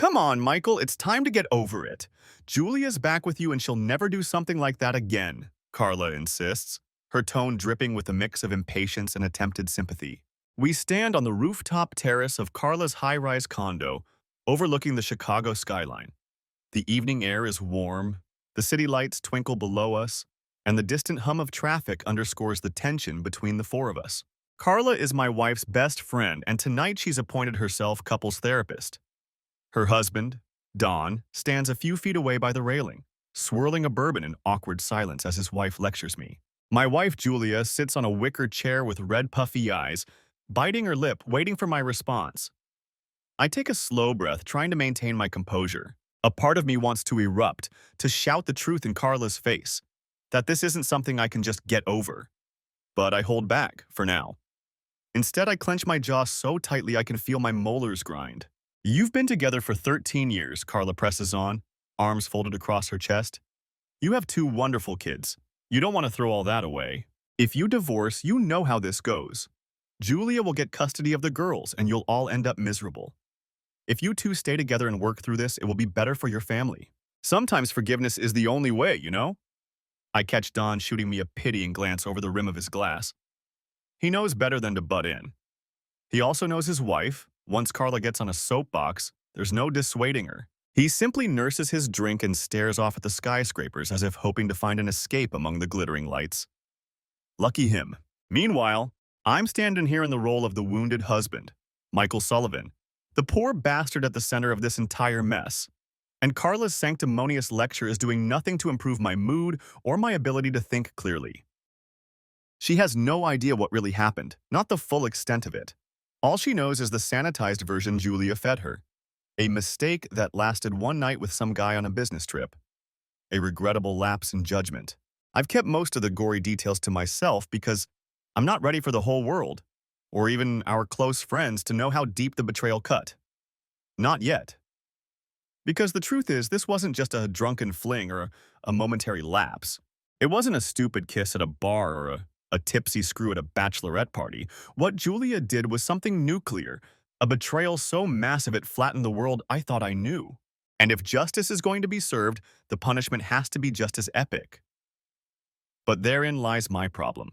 Come on, Michael, it's time to get over it. Julia's back with you and she'll never do something like that again, Carla insists, her tone dripping with a mix of impatience and attempted sympathy. We stand on the rooftop terrace of Carla's high-rise condo, overlooking the Chicago skyline. The evening air is warm, the city lights twinkle below us, and the distant hum of traffic underscores the tension between the four of us. Carla is my wife's best friend, and tonight she's appointed herself couples therapist. Her husband, Don, stands a few feet away by the railing, swirling a bourbon in awkward silence as his wife lectures me. My wife, Julia, sits on a wicker chair with red puffy eyes, biting her lip, waiting for my response. I take a slow breath, trying to maintain my composure. A part of me wants to erupt, to shout the truth in Carla's face, that this isn't something I can just get over. But I hold back, for now. Instead, I clench my jaw so tightly I can feel my molars grind. You've been together for 13 years, Carla presses on, arms folded across her chest. You have two wonderful kids. You don't want to throw all that away. If you divorce, you know how this goes. Julia will get custody of the girls, and you'll all end up miserable. If you two stay together and work through this, it will be better for your family. Sometimes forgiveness is the only way, you know? I catch Don shooting me a pitying glance over the rim of his glass. He knows better than to butt in. He also knows his wife. Once Carla gets on a soapbox, there's no dissuading her. He simply nurses his drink and stares off at the skyscrapers as if hoping to find an escape among the glittering lights. Lucky him. Meanwhile, I'm standing here in the role of the wounded husband, Michael Sullivan, the poor bastard at the center of this entire mess. And Carla's sanctimonious lecture is doing nothing to improve my mood or my ability to think clearly. She has no idea what really happened, not the full extent of it. All she knows is the sanitized version Julia fed her. A mistake that lasted one night with some guy on a business trip. A regrettable lapse in judgment. I've kept most of the gory details to myself because I'm not ready for the whole world, or even our close friends, to know how deep the betrayal cut. Not yet. Because the truth is, this wasn't just a drunken fling or a momentary lapse. It wasn't a stupid kiss at a bar or a tipsy screw at a bachelorette party. What Julia did was something nuclear, a betrayal so massive it flattened the world I thought I knew. And if justice is going to be served, the punishment has to be just as epic. But therein lies my problem.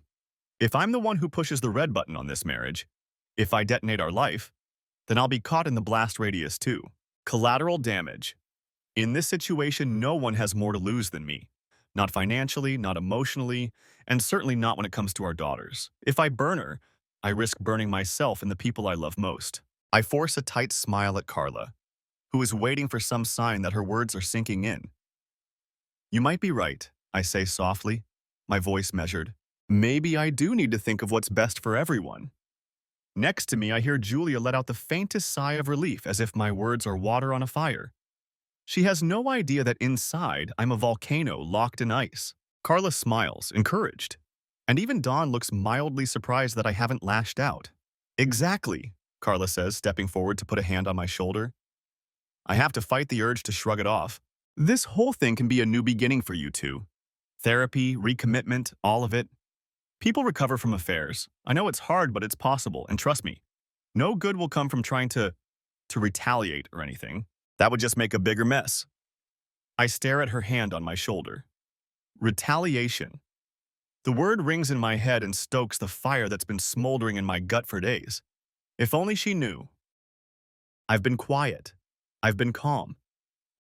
If I'm the one who pushes the red button on this marriage, if I detonate our life, then I'll be caught in the blast radius too. Collateral damage. In this situation, no one has more to lose than me. Not financially, not emotionally, and certainly not when it comes to our daughters. If I burn her, I risk burning myself and the people I love most. I force a tight smile at Carla, who is waiting for some sign that her words are sinking in. You might be right, I say softly, my voice measured. Maybe I do need to think of what's best for everyone. Next to me, I hear Julia let out the faintest sigh of relief, as if my words are water on a fire. She has no idea that inside, I'm a volcano locked in ice. Carla smiles, encouraged. And even Dawn looks mildly surprised that I haven't lashed out. Exactly, Carla says, stepping forward to put a hand on my shoulder. I have to fight the urge to shrug it off. This whole thing can be a new beginning for you two. Therapy, recommitment, all of it. People recover from affairs. I know it's hard, but it's possible, and trust me, no good will come from trying to retaliate or anything. That would just make a bigger mess. I stare at her hand on my shoulder. Retaliation. The word rings in my head and stokes the fire that's been smoldering in my gut for days. If only she knew. I've been quiet. I've been calm.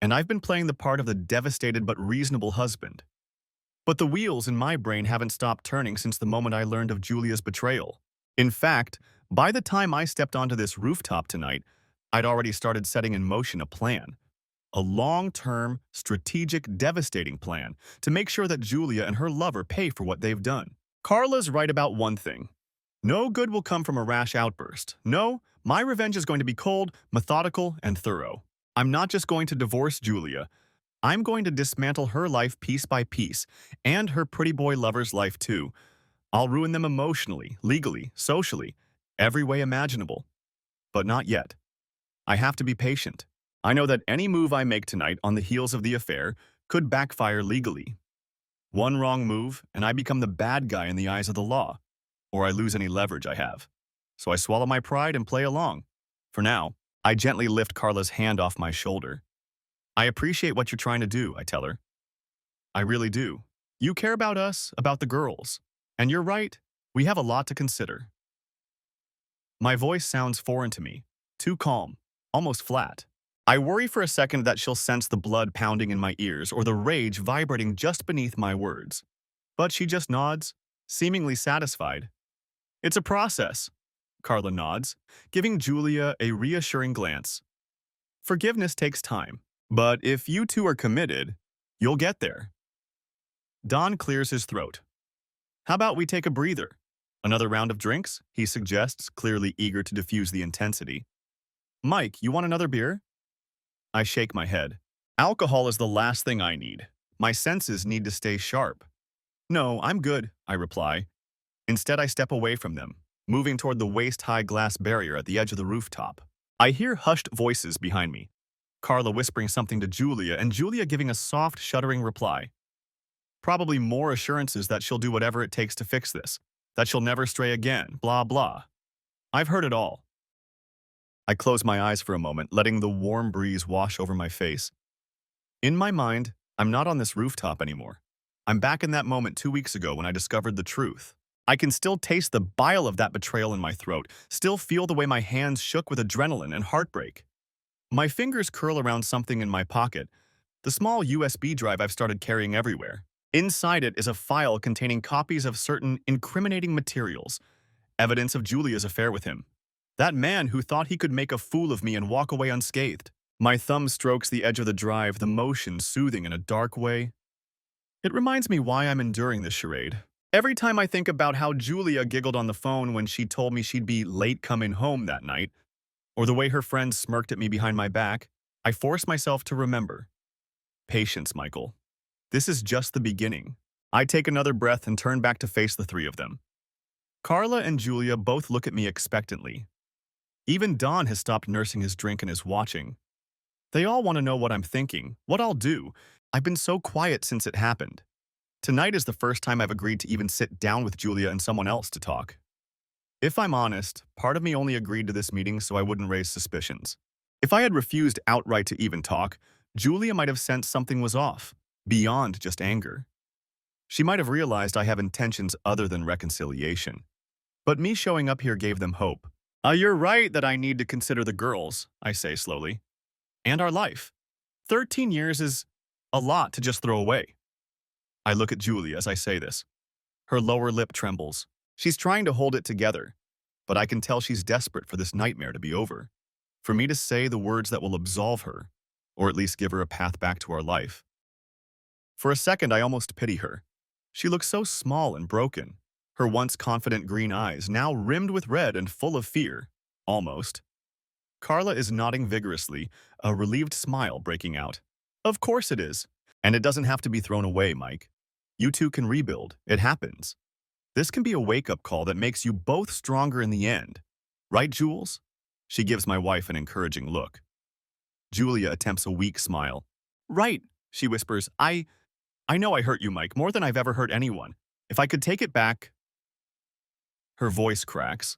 And I've been playing the part of the devastated but reasonable husband. But the wheels in my brain haven't stopped turning since the moment I learned of Julia's betrayal. In fact, by the time I stepped onto this rooftop tonight, I'd already started setting in motion a plan. A long-term, strategic, devastating plan to make sure that Julia and her lover pay for what they've done. Carla's right about one thing. No good will come from a rash outburst. No, my revenge is going to be cold, methodical, and thorough. I'm not just going to divorce Julia. I'm going to dismantle her life piece by piece, and her pretty boy lover's life too. I'll ruin them emotionally, legally, socially, every way imaginable. But not yet. I have to be patient. I know that any move I make tonight on the heels of the affair could backfire legally. One wrong move, and I become the bad guy in the eyes of the law, or I lose any leverage I have. So I swallow my pride and play along. For now. I gently lift Carla's hand off my shoulder. I appreciate what you're trying to do, I tell her. I really do. You care about us, about the girls. And you're right, we have a lot to consider. My voice sounds foreign to me, too calm, almost flat. I worry for a second that she'll sense the blood pounding in my ears or the rage vibrating just beneath my words. But she just nods, seemingly satisfied. It's a process, Carla nods, giving Julia a reassuring glance. Forgiveness takes time, but if you two are committed, you'll get there. Don clears his throat. How about we take a breather? Another round of drinks, he suggests, clearly eager to diffuse the intensity. Mike, you want another beer? I shake my head. Alcohol is the last thing I need. My senses need to stay sharp. No, I'm good, I reply. Instead, I step away from them, moving toward the waist-high glass barrier at the edge of the rooftop. I hear hushed voices behind me. Carla whispering something to Julia and Julia giving a soft, shuddering reply. Probably more assurances that she'll do whatever it takes to fix this, that she'll never stray again, blah blah. I've heard it all. I close my eyes for a moment, letting the warm breeze wash over my face. In my mind, I'm not on this rooftop anymore. I'm back in that moment 2 weeks ago when I discovered the truth. I can still taste the bile of that betrayal in my throat, still feel the way my hands shook with adrenaline and heartbreak. My fingers curl around something in my pocket, the small USB drive I've started carrying everywhere. Inside it is a file containing copies of certain incriminating materials, evidence of Julia's affair with him. That man who thought he could make a fool of me and walk away unscathed. My thumb strokes the edge of the drive, the motion soothing in a dark way. It reminds me why I'm enduring this charade. Every time I think about how Julia giggled on the phone when she told me she'd be late coming home that night, or the way her friends smirked at me behind my back, I force myself to remember. Patience, Michael. This is just the beginning. I take another breath and turn back to face the three of them. Carla and Julia both look at me expectantly. Even Don has stopped nursing his drink and is watching. They all want to know what I'm thinking, what I'll do. I've been so quiet since it happened. Tonight is the first time I've agreed to even sit down with Julia and someone else to talk. If I'm honest, part of me only agreed to this meeting so I wouldn't raise suspicions. If I had refused outright to even talk, Julia might have sensed something was off, beyond just anger. She might have realized I have intentions other than reconciliation. But me showing up here gave them hope. You're right that I need to consider the girls, I say slowly. And our life. 13 years is a lot to just throw away. I look at Julia as I say this. Her lower lip trembles. She's trying to hold it together, but I can tell she's desperate for this nightmare to be over. For me to say the words that will absolve her, or at least give her a path back to our life. For a second, I almost pity her. She looks so small and broken. Her once confident green eyes now rimmed with red and full of fear. Almost. Carla is nodding vigorously, a relieved smile breaking out. Of course it is. And it doesn't have to be thrown away, Mike. You two can rebuild. It happens. This can be a wake-up call that makes you both stronger in the end. Right, Jules? She gives my wife an encouraging look. Julia attempts a weak smile. Right, she whispers. I know I hurt you, Mike, more than I've ever hurt anyone. If I could take it back... Her voice cracks.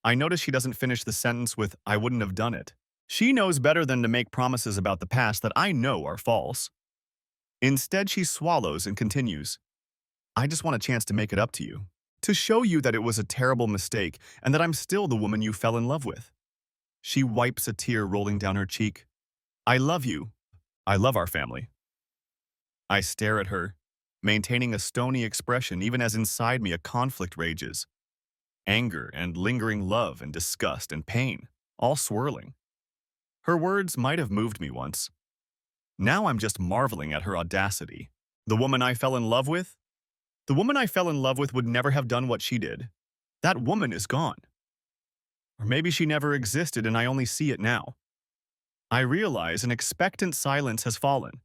I notice she doesn't finish the sentence with, I wouldn't have done it. She knows better than to make promises about the past that I know are false. Instead, she swallows and continues. I just want a chance to make it up to you. To show you that it was a terrible mistake and that I'm still the woman you fell in love with. She wipes a tear rolling down her cheek. I love you. I love our family. I stare at her, maintaining a stony expression even as inside me a conflict rages. Anger and lingering love and disgust and pain, all swirling. Her words might have moved me once. Now I'm just marveling at her audacity. The woman I fell in love with? The woman I fell in love with would never have done what she did. That woman is gone. Or maybe she never existed and I only see it now. I realize an expectant silence has fallen.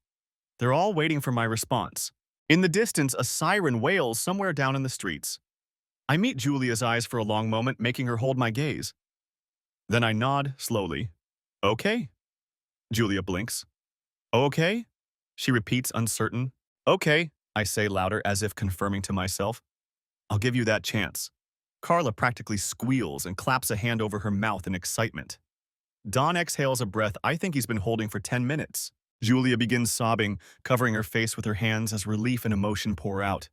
They're all waiting for my response. In the distance, a siren wails somewhere down in the streets. I meet Julia's eyes for a long moment, making her hold my gaze. Then I nod slowly. Okay. Julia blinks. Okay? She repeats, uncertain. Okay, I say louder as if confirming to myself. I'll give you that chance. Carla practically squeals and claps a hand over her mouth in excitement. Don exhales a breath I think he's been holding for 10 minutes. Julia begins sobbing, covering her face with her hands as relief and emotion pour out.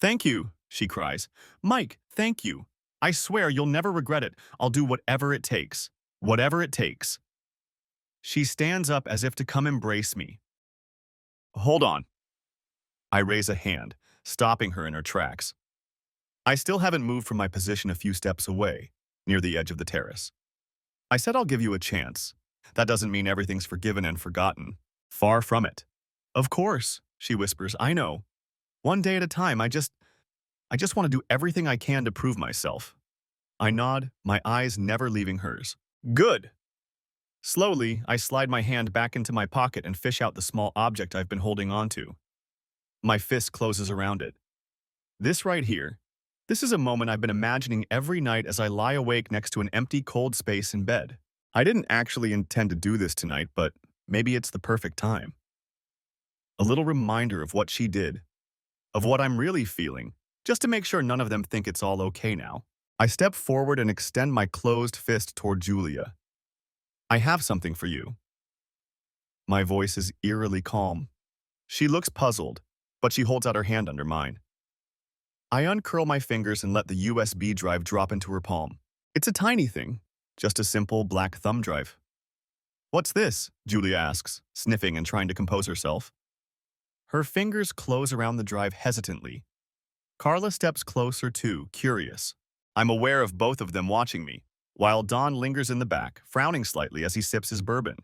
Thank you, she cries. Mike, thank you. I swear you'll never regret it. I'll do whatever it takes. Whatever it takes. She stands up as if to come embrace me. Hold on. I raise a hand, stopping her in her tracks. I still haven't moved from my position a few steps away, near the edge of the terrace. I said I'll give you a chance. That doesn't mean everything's forgiven and forgotten. Far from it. Of course, she whispers, I know. One day at a time, I just want to do everything I can to prove myself. I nod, my eyes never leaving hers. Good. Slowly, I slide my hand back into my pocket and fish out the small object I've been holding onto. My fist closes around it. This right here, this is a moment I've been imagining every night as I lie awake next to an empty, cold space in bed. I didn't actually intend to do this tonight, but maybe it's the perfect time. A little reminder of what she did, of what I'm really feeling, just to make sure none of them think it's all okay now. I step forward and extend my closed fist toward Julia. I have something for you. My voice is eerily calm. She looks puzzled, but she holds out her hand under mine. I uncurl my fingers and let the USB drive drop into her palm. It's a tiny thing, just a simple black thumb drive. What's this? Julia asks, sniffing and trying to compose herself. Her fingers close around the drive hesitantly. Carla steps closer too, curious. I'm aware of both of them watching me, while Don lingers in the back, frowning slightly as he sips his bourbon.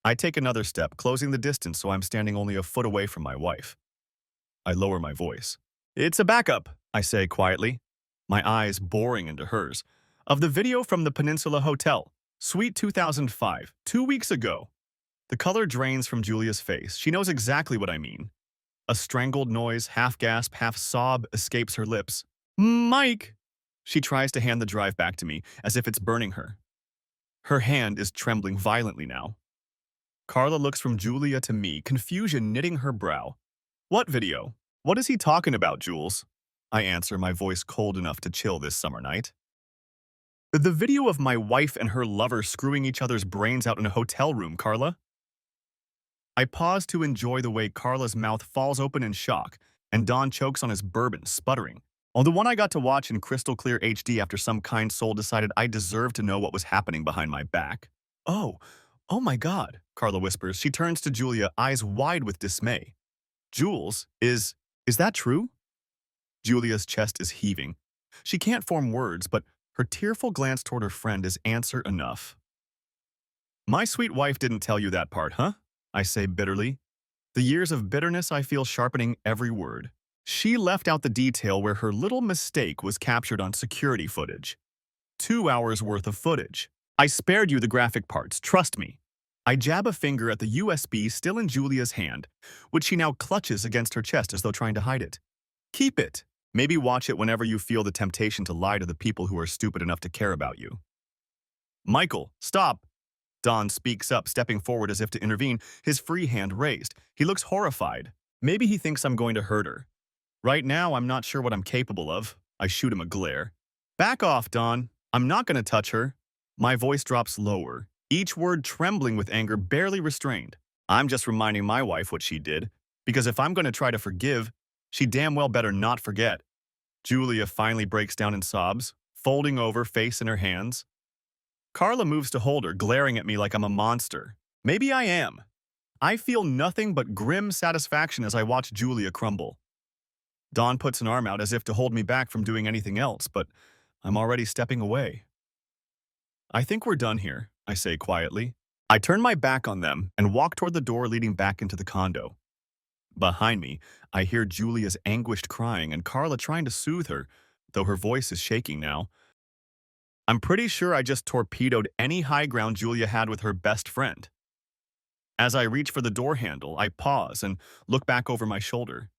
I take another step, closing the distance so I'm standing only a foot away from my wife. I lower my voice. It's a backup, I say quietly, my eyes boring into hers, of the video from the Peninsula Hotel, Suite 2005, 2 weeks ago. The color drains from Julia's face. She knows exactly what I mean. A strangled noise, half gasp, half sob, escapes her lips. Mike! She tries to hand the drive back to me, as if it's burning her. Her hand is trembling violently now. Carla looks from Julia to me, confusion knitting her brow. What video? What is he talking about, Jules? I answer, my voice cold enough to chill this summer night. The video of my wife and her lover screwing each other's brains out in a hotel room, Carla. I pause to enjoy the way Carla's mouth falls open in shock, and Don chokes on his bourbon, sputtering. On the one I got to watch in crystal clear HD after some kind soul decided I deserved to know what was happening behind my back. Oh my God, Carla whispers. She turns to Julia, eyes wide with dismay. Jules, is that true? Julia's chest is heaving. She can't form words, but her tearful glance toward her friend is answer enough. My sweet wife didn't tell you that part, huh? I say bitterly. The years of bitterness I feel sharpening every word. She left out the detail where her little mistake was captured on security footage. 2 hours worth of footage. I spared you the graphic parts, trust me. I jab a finger at the USB still in Julia's hand, which she now clutches against her chest as though trying to hide it. Keep it. Maybe watch it whenever you feel the temptation to lie to the people who are stupid enough to care about you. Michael, stop. Don speaks up, stepping forward as if to intervene, his free hand raised. He looks horrified. Maybe he thinks I'm going to hurt her. Right now, I'm not sure what I'm capable of. I shoot him a glare. Back off, Don. I'm not going to touch her. My voice drops lower, each word trembling with anger, barely restrained. I'm just reminding my wife what she did, because if I'm going to try to forgive, she damn well better not forget. Julia finally breaks down in sobs, folding over, face in her hands. Carla moves to hold her, glaring at me like I'm a monster. Maybe I am. I feel nothing but grim satisfaction as I watch Julia crumble. Dawn puts an arm out as if to hold me back from doing anything else, but I'm already stepping away. I think we're done here, I say quietly. I turn my back on them and walk toward the door leading back into the condo. Behind me, I hear Julia's anguished crying and Carla trying to soothe her, though her voice is shaking now. I'm pretty sure I just torpedoed any high ground Julia had with her best friend. As I reach for the door handle, I pause and look back over my shoulder.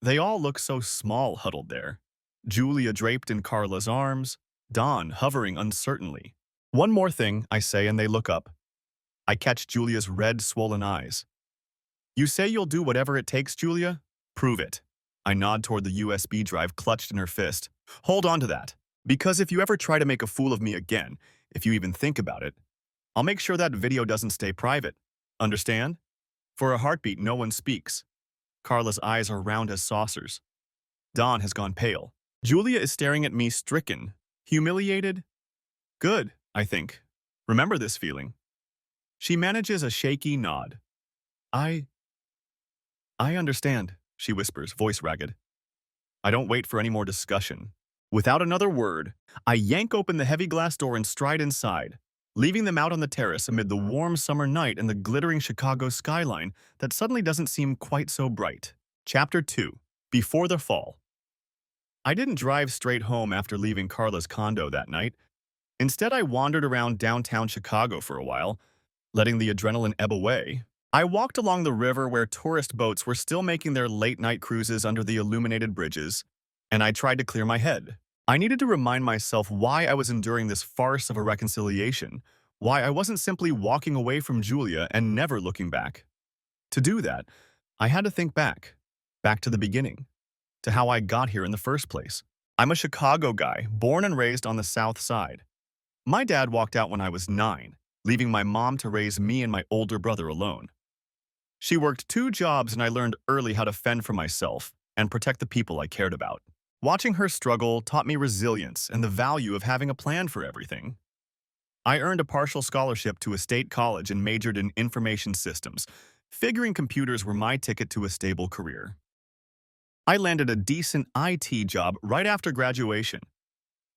They all look so small huddled there. Julia draped in Carla's arms, Dawn hovering uncertainly. One more thing, I say, and they look up. I catch Julia's red, swollen eyes. You say you'll do whatever it takes, Julia? Prove it. I nod toward the USB drive clutched in her fist. Hold on to that. Because if you ever try to make a fool of me again, if you even think about it, I'll make sure that video doesn't stay private. Understand? For a heartbeat, no one speaks. Carla's eyes are round as saucers. Dawn has gone pale. Julia is staring at me, stricken, humiliated. Good, I think. Remember this feeling. She manages a shaky nod. I I understand, she whispers, voice ragged. I don't wait for any more discussion. Without another word, I yank open the heavy glass door and stride inside, leaving them out on the terrace amid the warm summer night and the glittering Chicago skyline that suddenly doesn't seem quite so bright. Chapter 2. Before the Fall. I didn't drive straight home after leaving Carla's condo that night. Instead, I wandered around downtown Chicago for a while, letting the adrenaline ebb away. I walked along the river where tourist boats were still making their late-night cruises under the illuminated bridges, and I tried to clear my head. I needed to remind myself why I was enduring this farce of a reconciliation, why I wasn't simply walking away from Julia and never looking back. To do that, I had to think back to the beginning, to how I got here in the first place. I'm a Chicago guy, born and raised on the South Side. My dad walked out when I was 9, leaving my mom to raise me and my older brother alone. She worked 2 jobs and I learned early how to fend for myself and protect the people I cared about. Watching her struggle taught me resilience and the value of having a plan for everything. I earned a partial scholarship to a state college and majored in information systems, figuring computers were my ticket to a stable career. I landed a decent IT job right after graduation.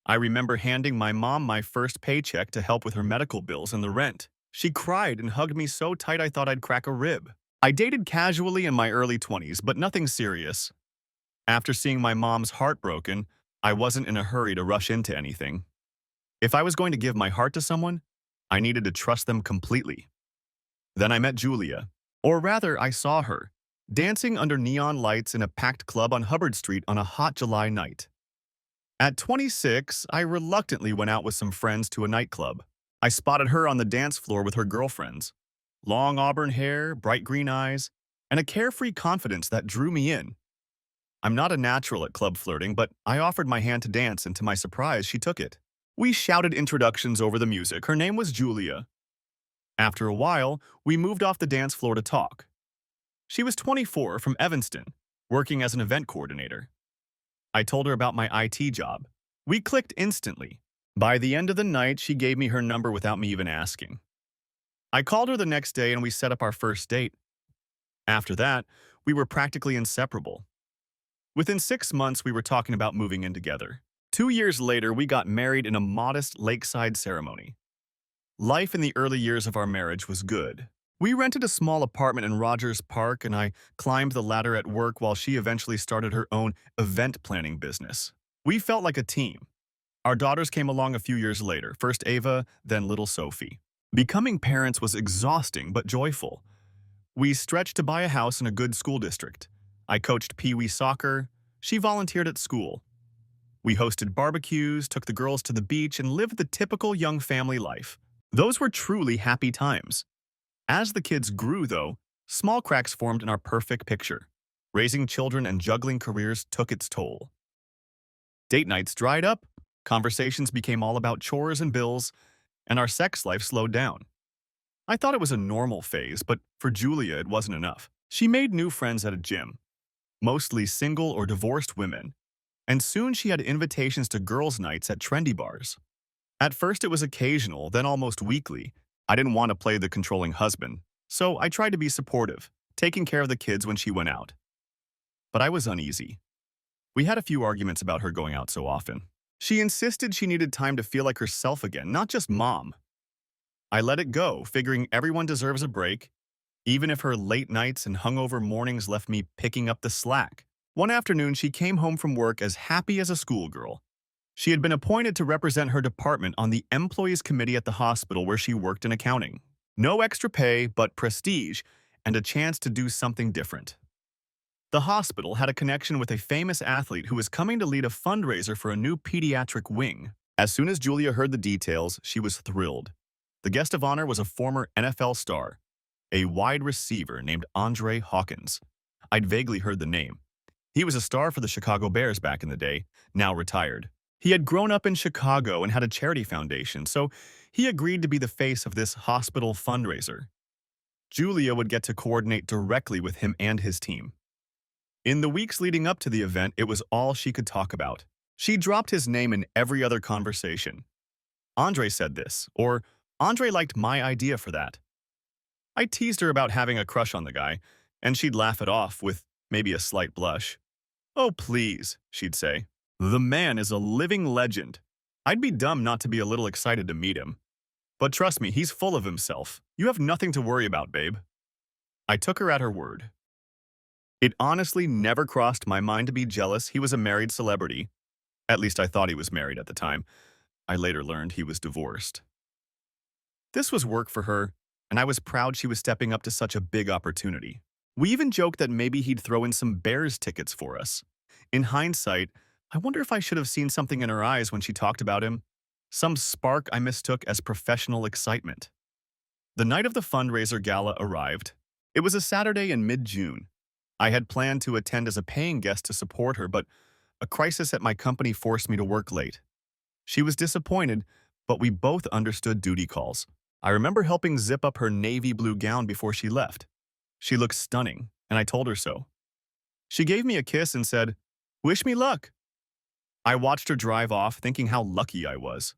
I remember handing my mom my first paycheck to help with her medical bills and the rent. She cried and hugged me so tight I thought I'd crack a rib. I dated casually in my early 20s, but nothing serious. After seeing my mom's heart broken, I wasn't in a hurry to rush into anything. If I was going to give my heart to someone, I needed to trust them completely. Then I met Julia, or rather, I saw her, dancing under neon lights in a packed club on Hubbard Street on a hot July night. At 26, I reluctantly went out with some friends to a nightclub. I spotted her on the dance floor with her girlfriends. Long auburn hair, bright green eyes, and a carefree confidence that drew me in. I'm not a natural at club flirting, but I offered my hand to dance, and to my surprise, she took it. We shouted introductions over the music. Her name was Julia. After a while, we moved off the dance floor to talk. She was 24, from Evanston, working as an event coordinator. I told her about my IT job. We clicked instantly. By the end of the night, she gave me her number without me even asking. I called her the next day and we set up our first date. After that, we were practically inseparable. Within 6 months, we were talking about moving in together. 2 years later, we got married in a modest lakeside ceremony. Life in the early years of our marriage was good. We rented a small apartment in Rogers Park and I climbed the ladder at work while she eventually started her own event planning business. We felt like a team. Our daughters came along a few years later, first Ava, then little Sophie. Becoming parents was exhausting but joyful. We stretched to buy a house in a good school district. I coached Pee-wee soccer. She volunteered at school. We hosted barbecues, took the girls to the beach, and lived the typical young family life. Those were truly happy times. As the kids grew, though, small cracks formed in our perfect picture. Raising children and juggling careers took its toll. Date nights dried up, conversations became all about chores and bills, and our sex life slowed down. I thought it was a normal phase, but for Julia it wasn't enough. She made new friends at a gym, mostly single or divorced women, and soon she had invitations to girls' nights at trendy bars. At first it was occasional, then almost weekly. I didn't want to play the controlling husband, so I tried to be supportive, taking care of the kids when she went out. But I was uneasy. We had a few arguments about her going out so often. She insisted she needed time to feel like herself again, not just mom. I let it go, figuring everyone deserves a break, even if her late nights and hungover mornings left me picking up the slack. One afternoon, she came home from work as happy as a schoolgirl. She had been appointed to represent her department on the employees committee at the hospital where she worked in accounting. No extra pay, but prestige and a chance to do something different. The hospital had a connection with a famous athlete who was coming to lead a fundraiser for a new pediatric wing. As soon as Julia heard the details, she was thrilled. The guest of honor was a former NFL star, a wide receiver named Andre Hawkins. I'd vaguely heard the name. He was a star for the Chicago Bears back in the day, now retired. He had grown up in Chicago and had a charity foundation, so He agreed to be the face of this hospital fundraiser. Julia would get to coordinate directly with him and his team. In the weeks leading up to the event, it was all she could talk about. She dropped his name in every other conversation. Andre said this, or Andre liked my idea for that. I teased her about having a crush on the guy, and she'd laugh it off with maybe a slight blush. Oh, please, she'd say. The man is a living legend. I'd be dumb not to be a little excited to meet him. But trust me, he's full of himself. You have nothing to worry about, babe. I took her at her word. It honestly never crossed my mind to be jealous he was a married celebrity. At least I thought he was married at the time. I later learned he was divorced. This was work for her, and I was proud she was stepping up to such a big opportunity. We even joked that maybe he'd throw in some Bears tickets for us. In hindsight, I wonder if I should have seen something in her eyes when she talked about him. Some spark I mistook as professional excitement. The night of the fundraiser gala arrived. It was a Saturday in mid-June. I had planned to attend as a paying guest to support her, but a crisis at my company forced me to work late. She was disappointed, but we both understood duty calls. I remember helping zip up her navy blue gown before she left. She looked stunning, and I told her so. She gave me a kiss and said, "Wish me luck." I watched her drive off, thinking how lucky I was.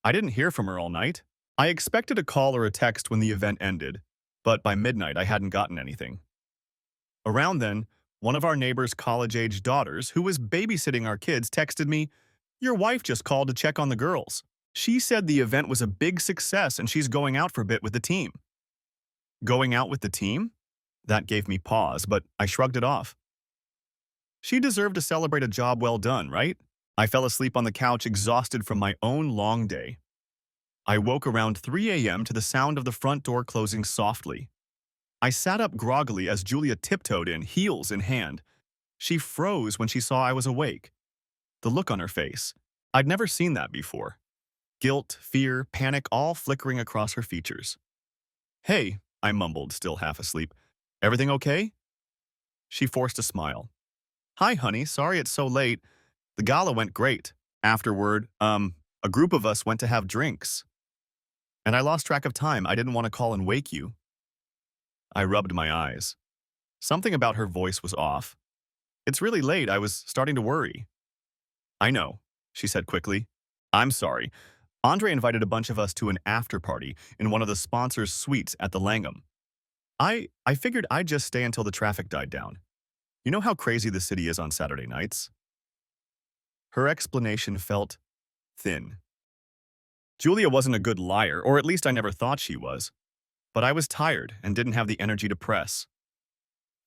I didn't hear from her all night. I expected a call or a text when the event ended, but by midnight I hadn't gotten anything. Around then, one of our neighbor's college-age daughters, who was babysitting our kids, texted me, "Your wife just called to check on the girls. She said the event was a big success and she's going out for a bit with the team." Going out with the team? That gave me pause, but I shrugged it off. She deserved to celebrate a job well done, right? I fell asleep on the couch exhausted from my own long day. I woke around 3 a.m. to the sound of the front door closing softly. I sat up groggily as Julia tiptoed in, heels in hand. She froze when she saw I was awake. The look on her face. I'd never seen that before. Guilt, fear, panic all flickering across her features. "Hey," I mumbled, still half asleep. "Everything okay?" She forced a smile. "Hi, honey. Sorry it's so late. The gala went great. Afterward, a group of us went to have drinks. And I lost track of time. I didn't want to call and wake you." I rubbed my eyes. Something about her voice was off. "It's really late. I was starting to worry." "I know," she said quickly. "I'm sorry. Andre invited a bunch of us to an after-party in one of the sponsors' suites at the Langham. I figured I'd just stay until the traffic died down. You know how crazy the city is on Saturday nights?" Her explanation felt thin. Julia wasn't a good liar, or at least I never thought she was. But I was tired and didn't have the energy to press.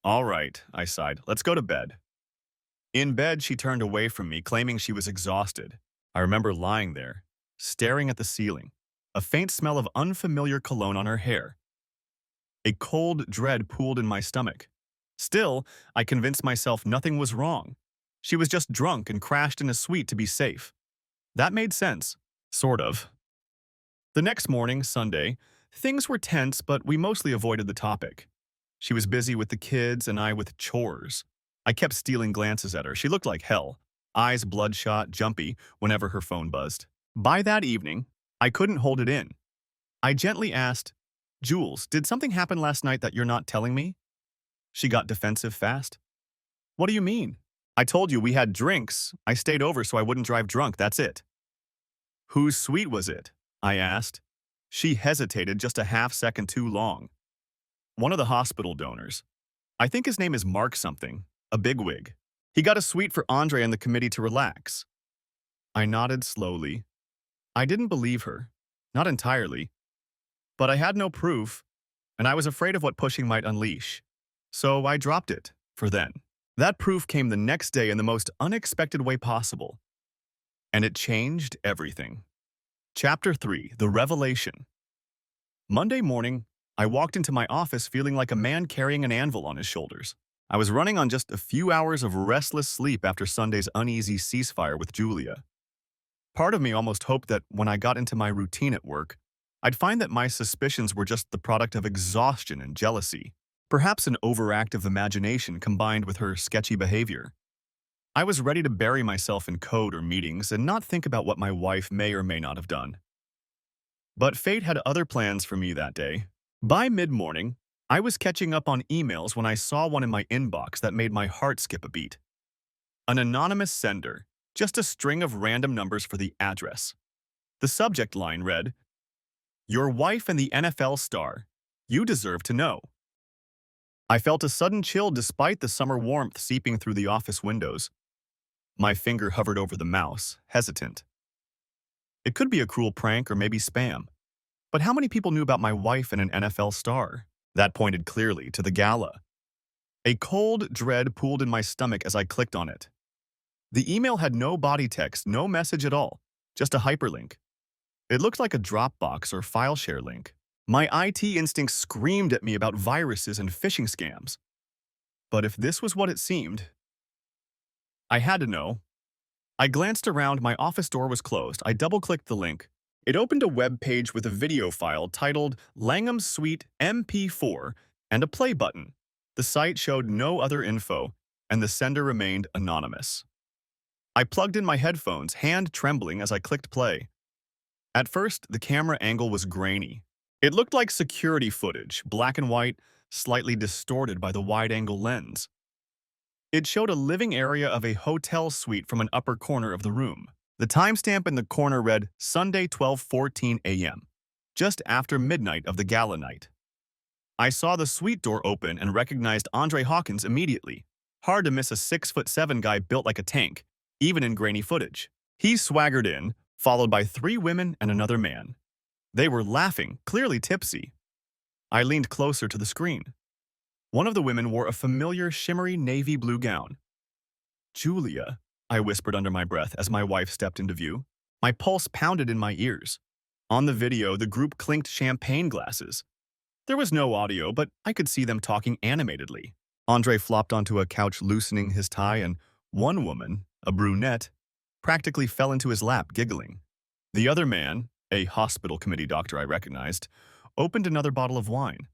"All right," I sighed. "Let's go to bed." In bed, she turned away from me, claiming she was exhausted. I remember lying there, staring at the ceiling, a faint smell of unfamiliar cologne on her hair. A cold dread pooled in my stomach. Still, I convinced myself nothing was wrong. She was just drunk and crashed in a suite to be safe. That made sense. Sort of. The next morning, Sunday, things were tense, but we mostly avoided the topic. She was busy with the kids and I with chores. I kept stealing glances at her. She looked like hell, eyes bloodshot, jumpy whenever her phone buzzed. By that evening, I couldn't hold it in. I gently asked, "Jules, did something happen last night that you're not telling me?" She got defensive fast. "What do you mean? I told you we had drinks. I stayed over so I wouldn't drive drunk, that's it." "Whose suite was it?" I asked. She hesitated just a half-second too long. "One of the hospital donors. I think his name is Mark something, a bigwig. He got a suite for Andre and the committee to relax." I nodded slowly. I didn't believe her. Not entirely. But I had no proof, and I was afraid of what pushing might unleash. So I dropped it, for then. That proof came the next day in the most unexpected way possible. And it changed everything. Chapter 3, The Revelation. Monday morning, I walked into my office feeling like a man carrying an anvil on his shoulders. I was running on just a few hours of restless sleep after Sunday's uneasy ceasefire with Julia. Part of me almost hoped that when I got into my routine at work, I'd find that my suspicions were just the product of exhaustion and jealousy, perhaps an overactive imagination combined with her sketchy behavior. I was ready to bury myself in code or meetings and not think about what my wife may or may not have done. But fate had other plans for me that day. By mid-morning, I was catching up on emails when I saw one in my inbox that made my heart skip a beat. An anonymous sender, just a string of random numbers for the address. The subject line read, "Your wife and the NFL star. You deserve to know." I felt a sudden chill despite the summer warmth seeping through the office windows. My finger hovered over the mouse, hesitant. It could be a cruel prank or maybe spam. But how many people knew about my wife and an NFL star? That pointed clearly to the gala. A cold dread pooled in my stomach as I clicked on it. The email had no body text, no message at all, just a hyperlink. It looked like a Dropbox or file share link. My IT instincts screamed at me about viruses and phishing scams. But if this was what it seemed, I had to know. I glanced around, my office door was closed. I double-clicked the link. It opened a web page with a video file titled Langham Suite MP4 and a play button. The site showed no other info, and the sender remained anonymous. I plugged in my headphones, hand trembling as I clicked play. At first, the camera angle was grainy. It looked like security footage, black and white, slightly distorted by the wide-angle lens. It showed a living area of a hotel suite from an upper corner of the room. The timestamp in the corner read Sunday 12:14 a.m., just after midnight of the gala night. I saw the suite door open and recognized Andre Hawkins immediately. Hard to miss a 6'7" guy built like a tank, even in grainy footage. He swaggered in, followed by 3 women and another man. They were laughing, clearly tipsy. I leaned closer to the screen. One of the women wore a familiar shimmery navy blue gown. "Julia," I whispered under my breath as my wife stepped into view. My pulse pounded in my ears. On the video, the group clinked champagne glasses. There was no audio, but I could see them talking animatedly. Andre flopped onto a couch, loosening his tie, and one woman, a brunette, practically fell into his lap, giggling. The other man, a hospital committee doctor I recognized, opened another bottle of wine.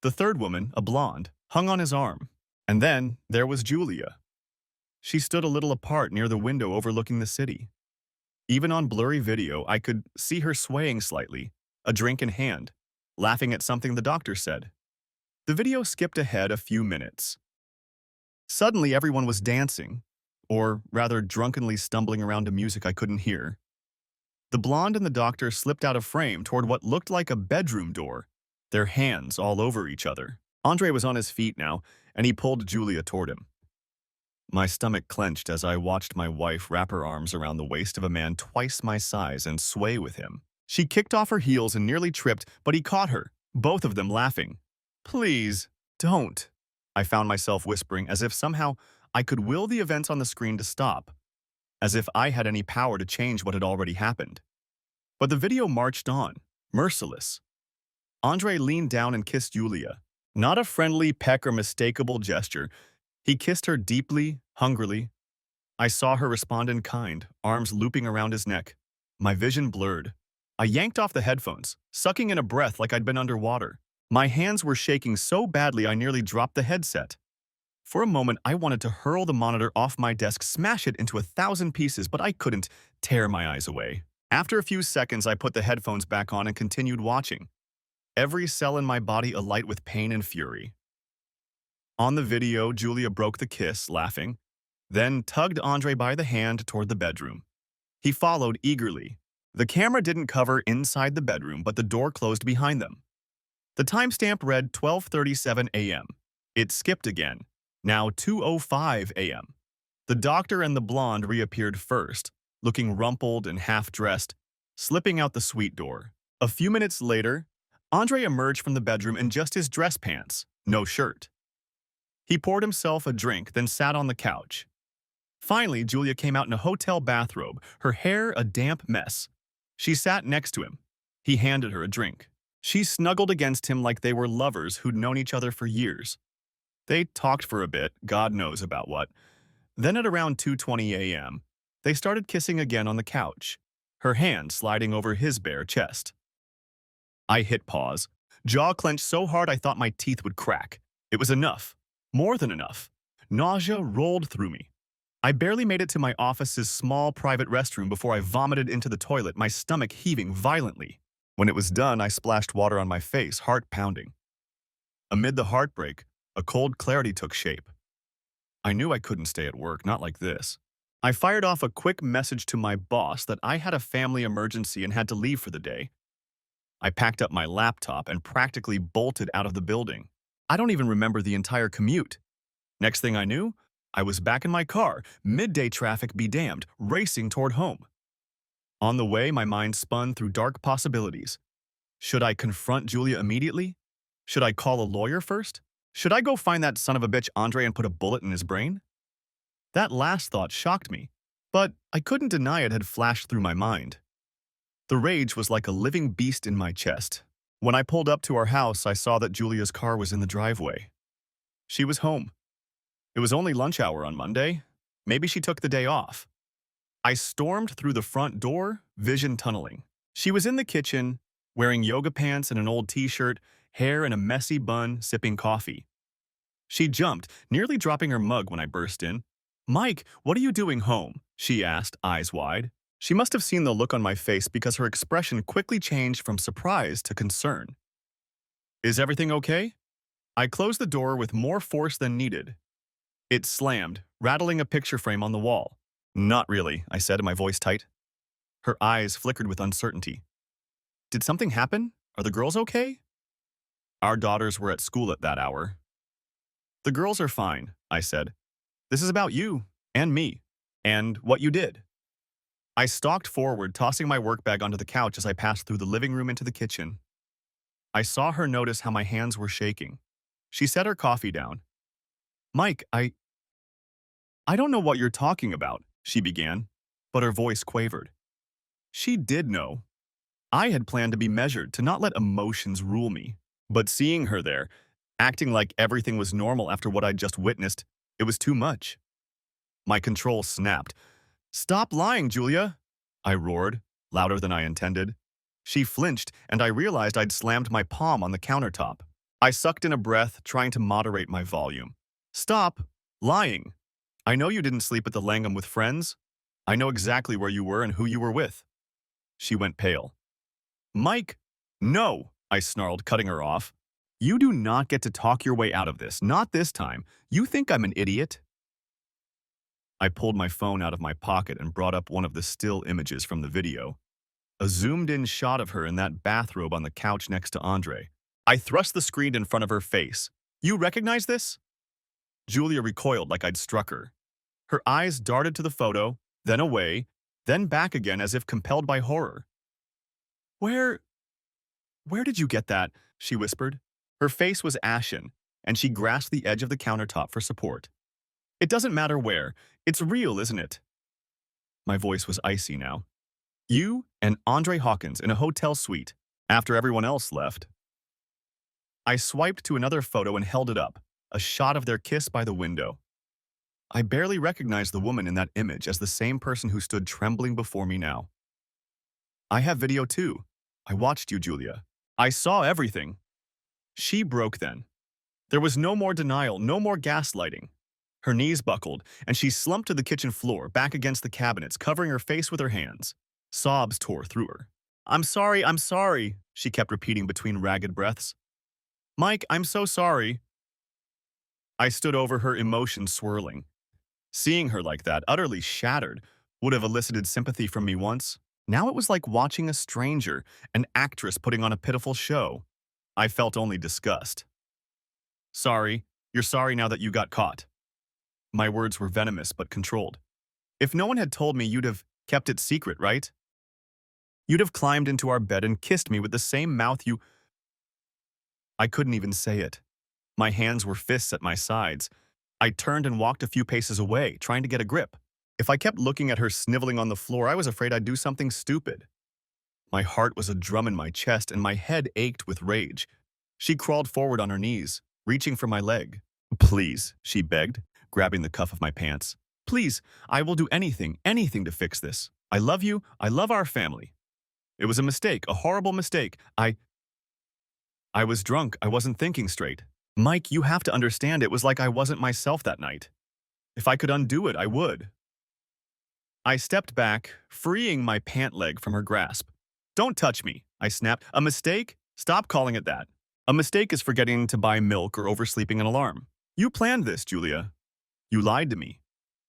The third woman, a blonde, hung on his arm. And then there was Julia. She stood a little apart near the window overlooking the city. Even on blurry video, I could see her swaying slightly, a drink in hand, laughing at something the doctor said. The video skipped ahead a few minutes. Suddenly, everyone was dancing, or rather drunkenly stumbling around to music I couldn't hear. The blonde and the doctor slipped out of frame toward what looked like a bedroom door, their hands all over each other. Andre was on his feet now, and he pulled Julia toward him. My stomach clenched as I watched my wife wrap her arms around the waist of a man twice my size and sway with him. She kicked off her heels and nearly tripped, but he caught her, both of them laughing. "Please, don't," I found myself whispering, as if somehow I could will the events on the screen to stop, as if I had any power to change what had already happened. But the video marched on, merciless. Andre leaned down and kissed Julia. Not a friendly peck or mistakable gesture. He kissed her deeply, hungrily. I saw her respond in kind, arms looping around his neck. My vision blurred. I yanked off the headphones, sucking in a breath like I'd been underwater. My hands were shaking so badly I nearly dropped the headset. For a moment, I wanted to hurl the monitor off my desk, smash it into 1,000 pieces, but I couldn't tear my eyes away. After a few seconds, I put the headphones back on and continued watching, every cell in my body alight with pain and fury. On the video, Julia broke the kiss, laughing, then tugged Andre by the hand toward the bedroom. He followed eagerly. The camera didn't cover inside the bedroom, but the door closed behind them. The timestamp read 12:37 a.m. It skipped again, now 2:05 a.m. The doctor and the blonde reappeared first, looking rumpled and half-dressed, slipping out the suite door. A few minutes later, Andre emerged from the bedroom in just his dress pants, no shirt. He poured himself a drink, then sat on the couch. Finally, Julia came out in a hotel bathrobe, her hair a damp mess. She sat next to him. He handed her a drink. She snuggled against him like they were lovers who'd known each other for years. They talked for a bit, God knows about what. Then at around 2:20 a.m., they started kissing again on the couch, her hand sliding over his bare chest. I hit pause, jaw clenched so hard I thought my teeth would crack. It was enough. More than enough. Nausea rolled through me. I barely made it to my office's small private restroom before I vomited into the toilet, my stomach heaving violently. When it was done, I splashed water on my face, heart pounding. Amid the heartbreak, a cold clarity took shape. I knew I couldn't stay at work, not like this. I fired off a quick message to my boss that I had a family emergency and had to leave for the day. I packed up my laptop and practically bolted out of the building. I don't even remember the entire commute. Next thing I knew, I was back in my car, midday traffic be damned, racing toward home. On the way, my mind spun through dark possibilities. Should I confront Julia immediately? Should I call a lawyer first? Should I go find that son of a bitch Andre and put a bullet in his brain? That last thought shocked me, but I couldn't deny it had flashed through my mind. The rage was like a living beast in my chest. When I pulled up to our house, I saw that Julia's car was in the driveway. She was home. It was only lunch hour on Monday. Maybe she took the day off. I stormed through the front door, vision tunneling. She was in the kitchen, wearing yoga pants and an old t-shirt, hair in a messy bun, sipping coffee. She jumped, nearly dropping her mug when I burst in. "Mike, what are you doing home?" she asked, eyes wide. She must have seen the look on my face because her expression quickly changed from surprise to concern. "Is everything okay?" I closed the door with more force than needed. It slammed, rattling a picture frame on the wall. "Not really," I said, my voice tight. Her eyes flickered with uncertainty. "Did something happen? Are the girls okay?" Our daughters were at school at that hour. "The girls are fine," I said. "This is about you, and me, and what you did." I stalked forward, tossing my work bag onto the couch as I passed through the living room into the kitchen. I saw her notice how my hands were shaking. She set her coffee down. "Mike, I don't know what you're talking about," she began, but her voice quavered. She did know. I had planned to be measured, to not let emotions rule me. But seeing her there, acting like everything was normal after what I'd just witnessed, it was too much. My control snapped. "Stop lying, Julia!" I roared, louder than I intended. She flinched, and I realized I'd slammed my palm on the countertop. I sucked in a breath, trying to moderate my volume. "Stop lying. I know you didn't sleep at the Langham with friends. I know exactly where you were and who you were with." She went pale. "Mike, no!" I snarled, cutting her off. "You do not get to talk your way out of this, not this time. You think I'm an idiot?" I pulled my phone out of my pocket and brought up one of the still images from the video. A zoomed-in shot of her in that bathrobe on the couch next to Andre. I thrust the screen in front of her face. "You recognize this?" Julia recoiled like I'd struck her. Her eyes darted to the photo, then away, then back again as if compelled by horror. Where did you get that?" she whispered. Her face was ashen, and she grasped the edge of the countertop for support. "It doesn't matter where. It's real, isn't it?" My voice was icy now. "You and Andre Hawkins in a hotel suite, after everyone else left." I swiped to another photo and held it up, a shot of their kiss by the window. I barely recognized the woman in that image as the same person who stood trembling before me now. "I have video too. I watched you, Julia. I saw everything." She broke then. There was no more denial, no more gaslighting. Her knees buckled, and she slumped to the kitchen floor, back against the cabinets, covering her face with her hands. Sobs tore through her. I'm sorry," she kept repeating between ragged breaths. "Mike, I'm so sorry." I stood over her, emotions swirling. Seeing her like that, utterly shattered, would have elicited sympathy from me once. Now it was like watching a stranger, an actress putting on a pitiful show. I felt only disgust. "Sorry. You're sorry now that you got caught." My words were venomous but controlled. "If no one had told me, you'd have kept it secret, right? You'd have climbed into our bed and kissed me with the same mouth you—" I couldn't even say it. My hands were fists at my sides. I turned and walked a few paces away, trying to get a grip. If I kept looking at her sniveling on the floor, I was afraid I'd do something stupid. My heart was a drum in my chest, and my head ached with rage. She crawled forward on her knees, reaching for my leg. "Please," she begged, grabbing the cuff of my pants. "Please, I will do anything, anything to fix this. I love you. I love our family. It was a mistake, a horrible mistake. I was drunk. I wasn't thinking straight. Mike, you have to understand, it was like I wasn't myself that night. If I could undo it, I would." I stepped back, freeing my pant leg from her grasp. "Don't touch me," I snapped. A mistake? Stop calling it that. A mistake is forgetting to buy milk or oversleeping an alarm. You planned this, Julia. You lied to me.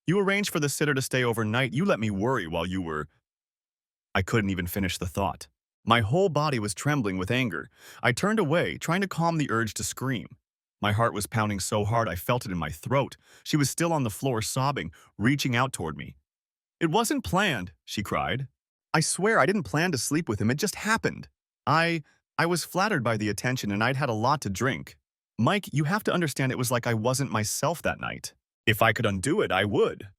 You arranged for the sitter to stay overnight. You let me worry while you were... I couldn't even finish the thought. My whole body was trembling with anger. I turned away, trying to calm the urge to scream. My heart was pounding so hard I felt it in my throat. She was still on the floor sobbing, reaching out toward me. It wasn't planned, she cried. I swear I didn't plan to sleep with him. It just happened. I was flattered by the attention and I'd had a lot to drink. Mike, you have to understand it was like I wasn't myself that night. If I could undo it, I would.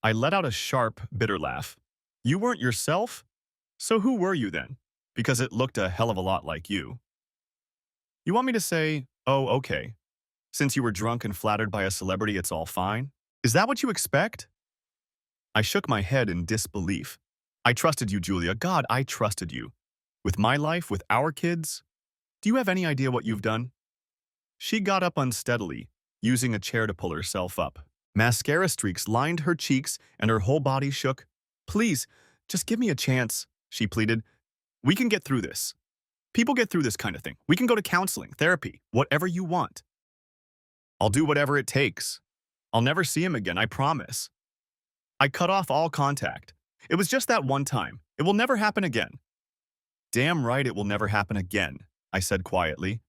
I let out a sharp, bitter laugh. You weren't yourself? So who were you then? Because it looked a hell of a lot like you. You want me to say, oh, okay. Since you were drunk and flattered by a celebrity, it's all fine? Is that what you expect? I shook my head in disbelief. I trusted you, Julia. God, I trusted you. With my life, with our kids. Do you have any idea what you've done? She got up unsteadily, using a chair to pull herself up. Mascara streaks lined her cheeks and her whole body shook. Please, just give me a chance, she pleaded. We can get through this. People get through this kind of thing. We can go to counseling, therapy, whatever you want. I'll do whatever it takes. I'll never see him again, I promise. I cut off all contact. It was just that one time. It will never happen again. Damn right it will never happen again, I said quietly.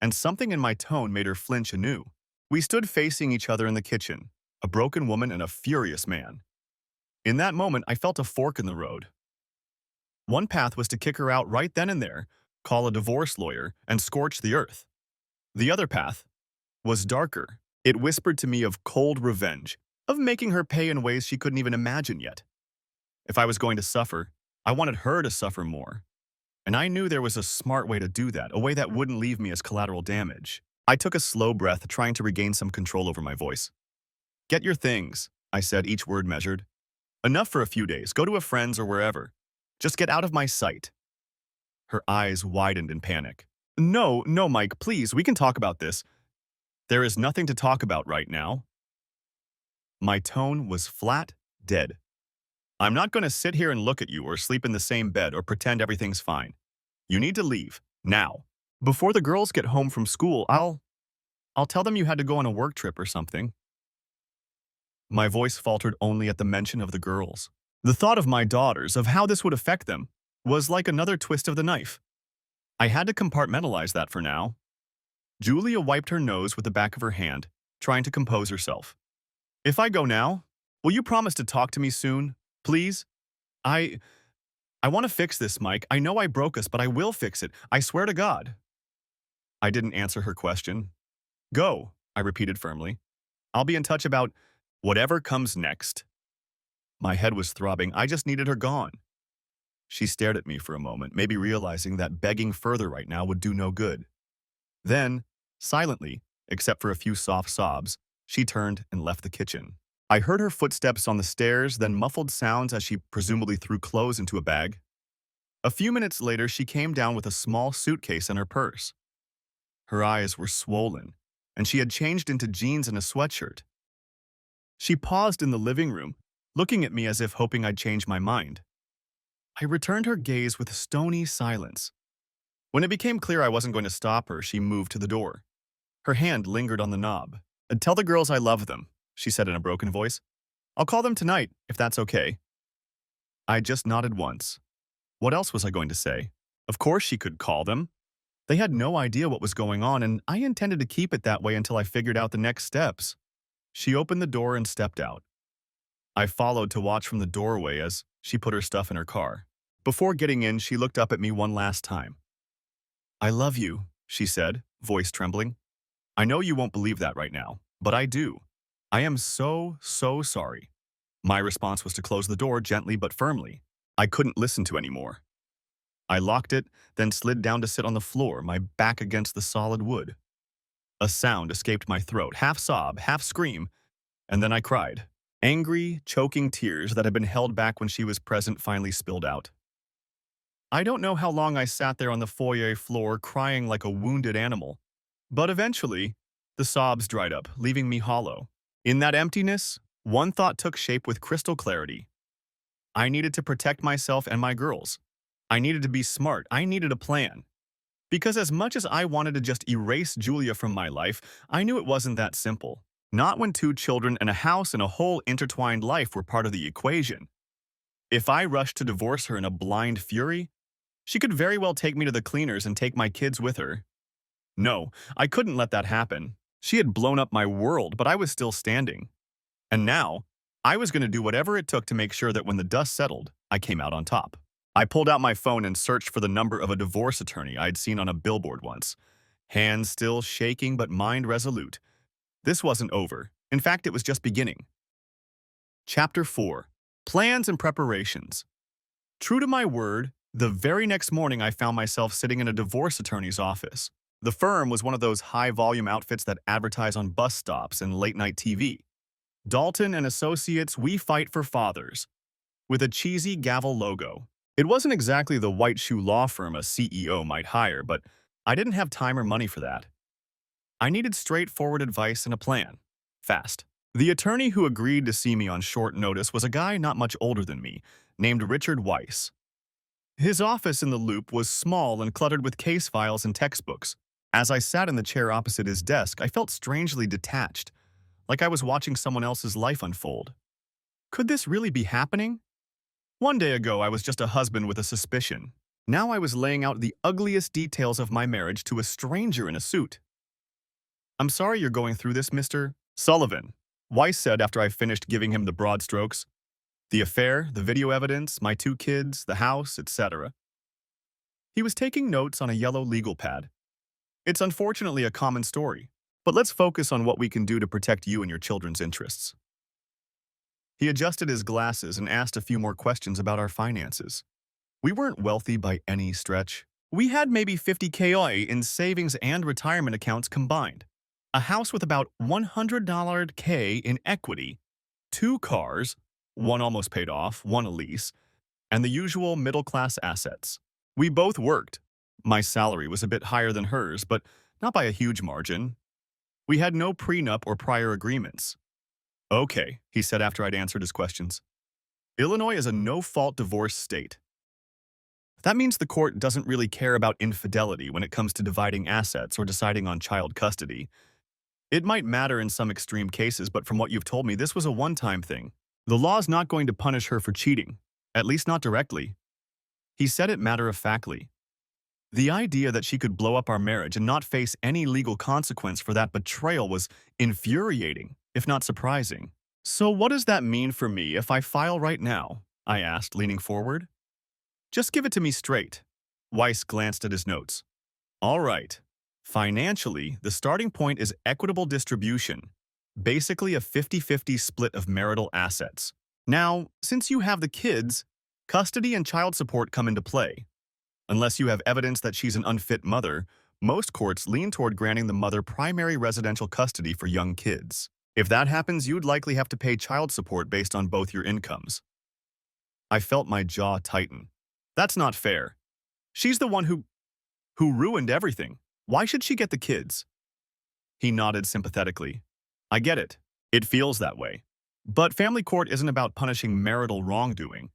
And something in my tone made her flinch anew. We stood facing each other in the kitchen, a broken woman and a furious man. In that moment, I felt a fork in the road. One path was to kick her out right then and there, call a divorce lawyer, and scorch the earth. The other path was darker. It whispered to me of cold revenge, of making her pay in ways she couldn't even imagine yet. If I was going to suffer, I wanted her to suffer more. And I knew there was a smart way to do that, a way that wouldn't leave me as collateral damage. I took a slow breath, trying to regain some control over my voice. Get your things, I said, each word measured. Enough for a few days. Go to a friend's or wherever. Just get out of my sight. Her eyes widened in panic. No, Mike, please, we can talk about this. There is nothing to talk about right now. My tone was flat, dead. I'm not going to sit here and look at you or sleep in the same bed or pretend everything's fine. You need to leave, now. Before the girls get home from school, I'll tell them you had to go on a work trip or something. My voice faltered only at the mention of the girls. The thought of my daughters, of how this would affect them, was like another twist of the knife. I had to compartmentalize that for now. Julia wiped her nose with the back of her hand, trying to compose herself. If I go now, will you promise to talk to me soon? Please? I want to fix this, Mike. I know I broke us, but I will fix it. I swear to God. I didn't answer her question. Go, I repeated firmly. I'll be in touch about whatever comes next. My head was throbbing. I just needed her gone. She stared at me for a moment, maybe realizing that begging further right now would do no good. Then, silently, except for a few soft sobs, she turned and left the kitchen. I heard her footsteps on the stairs, then muffled sounds as she presumably threw clothes into a bag. A few minutes later, she came down with a small suitcase and her purse. Her eyes were swollen, and she had changed into jeans and a sweatshirt. She paused in the living room, looking at me as if hoping I'd change my mind. I returned her gaze with stony silence. When it became clear I wasn't going to stop her, she moved to the door. Her hand lingered on the knob. Tell the girls I love them, she said in a broken voice. I'll call them tonight, if that's okay. I just nodded once. What else was I going to say? Of course she could call them. They had no idea what was going on, and I intended to keep it that way until I figured out the next steps. She opened the door and stepped out. I followed to watch from the doorway as she put her stuff in her car. Before getting in, she looked up at me one last time. I love you, she said, voice trembling. I know you won't believe that right now, but I do. I am so sorry. My response was to close the door gently but firmly. I couldn't listen to anymore. I locked it, then slid down to sit on the floor, my back against the solid wood. A sound escaped my throat, half sob, half scream, and then I cried. Angry, choking tears that had been held back when she was present finally spilled out. I don't know how long I sat there on the foyer floor crying like a wounded animal, but eventually, the sobs dried up, leaving me hollow. In that emptiness, one thought took shape with crystal clarity. I needed to protect myself and my girls. I needed to be smart. I needed a plan. Because as much as I wanted to just erase Julia from my life, I knew it wasn't that simple. Not when two children and a house and a whole intertwined life were part of the equation. If I rushed to divorce her in a blind fury, she could very well take me to the cleaners and take my kids with her. No, I couldn't let that happen. She had blown up my world, but I was still standing. And now, I was going to do whatever it took to make sure that when the dust settled, I came out on top. I pulled out my phone and searched for the number of a divorce attorney I'd seen on a billboard once. Hands still shaking but mind resolute. This wasn't over. In fact, it was just beginning. Chapter 4. Plans and Preparations. True to my word, the very next morning I found myself sitting in a divorce attorney's office. The firm was one of those high-volume outfits that advertise on bus stops and late-night TV. Dalton and Associates, we fight for fathers, with a cheesy gavel logo. It wasn't exactly the white shoe law firm a CEO might hire, but I didn't have time or money for that. I needed straightforward advice and a plan. Fast. The attorney who agreed to see me on short notice was a guy not much older than me, named Richard Weiss. His office in the Loop was small and cluttered with case files and textbooks. As I sat in the chair opposite his desk, I felt strangely detached, like I was watching someone else's life unfold. Could this really be happening? One day ago, I was just a husband with a suspicion. Now I was laying out the ugliest details of my marriage to a stranger in a suit. "I'm sorry you're going through this, Mr. Sullivan," Weiss said after I finished giving him the broad strokes. The affair, the video evidence, my two kids, the house, etc. He was taking notes on a yellow legal pad. "It's unfortunately a common story, but let's focus on what we can do to protect you and your children's interests." He adjusted his glasses and asked a few more questions about our finances. We weren't wealthy by any stretch. We had maybe $50K in savings and retirement accounts combined, a house with about $100K in equity, two cars, one almost paid off, one a lease, and the usual middle-class assets. We both worked. My salary was a bit higher than hers, but not by a huge margin. We had no prenup or prior agreements. "Okay," he said after I'd answered his questions. "Illinois is a no-fault divorce state. That means the court doesn't really care about infidelity when it comes to dividing assets or deciding on child custody. It might matter in some extreme cases, but from what you've told me, this was a one-time thing. The law's not going to punish her for cheating, at least not directly." He said it matter-of-factly. The idea that she could blow up our marriage and not face any legal consequence for that betrayal was infuriating, if not surprising. "So what does that mean for me if I file right now?" I asked, leaning forward. "Just give it to me straight." Weiss glanced at his notes. "All right. Financially, the starting point is equitable distribution, basically a 50-50 split of marital assets. Now, since you have the kids, custody and child support come into play. Unless you have evidence that she's an unfit mother, most courts lean toward granting the mother primary residential custody for young kids. If that happens, you'd likely have to pay child support based on both your incomes." I felt my jaw tighten. "That's not fair. She's the one who ruined everything. Why should she get the kids?" He nodded sympathetically. "I get it. It feels that way. But family court isn't about punishing marital wrongdoing.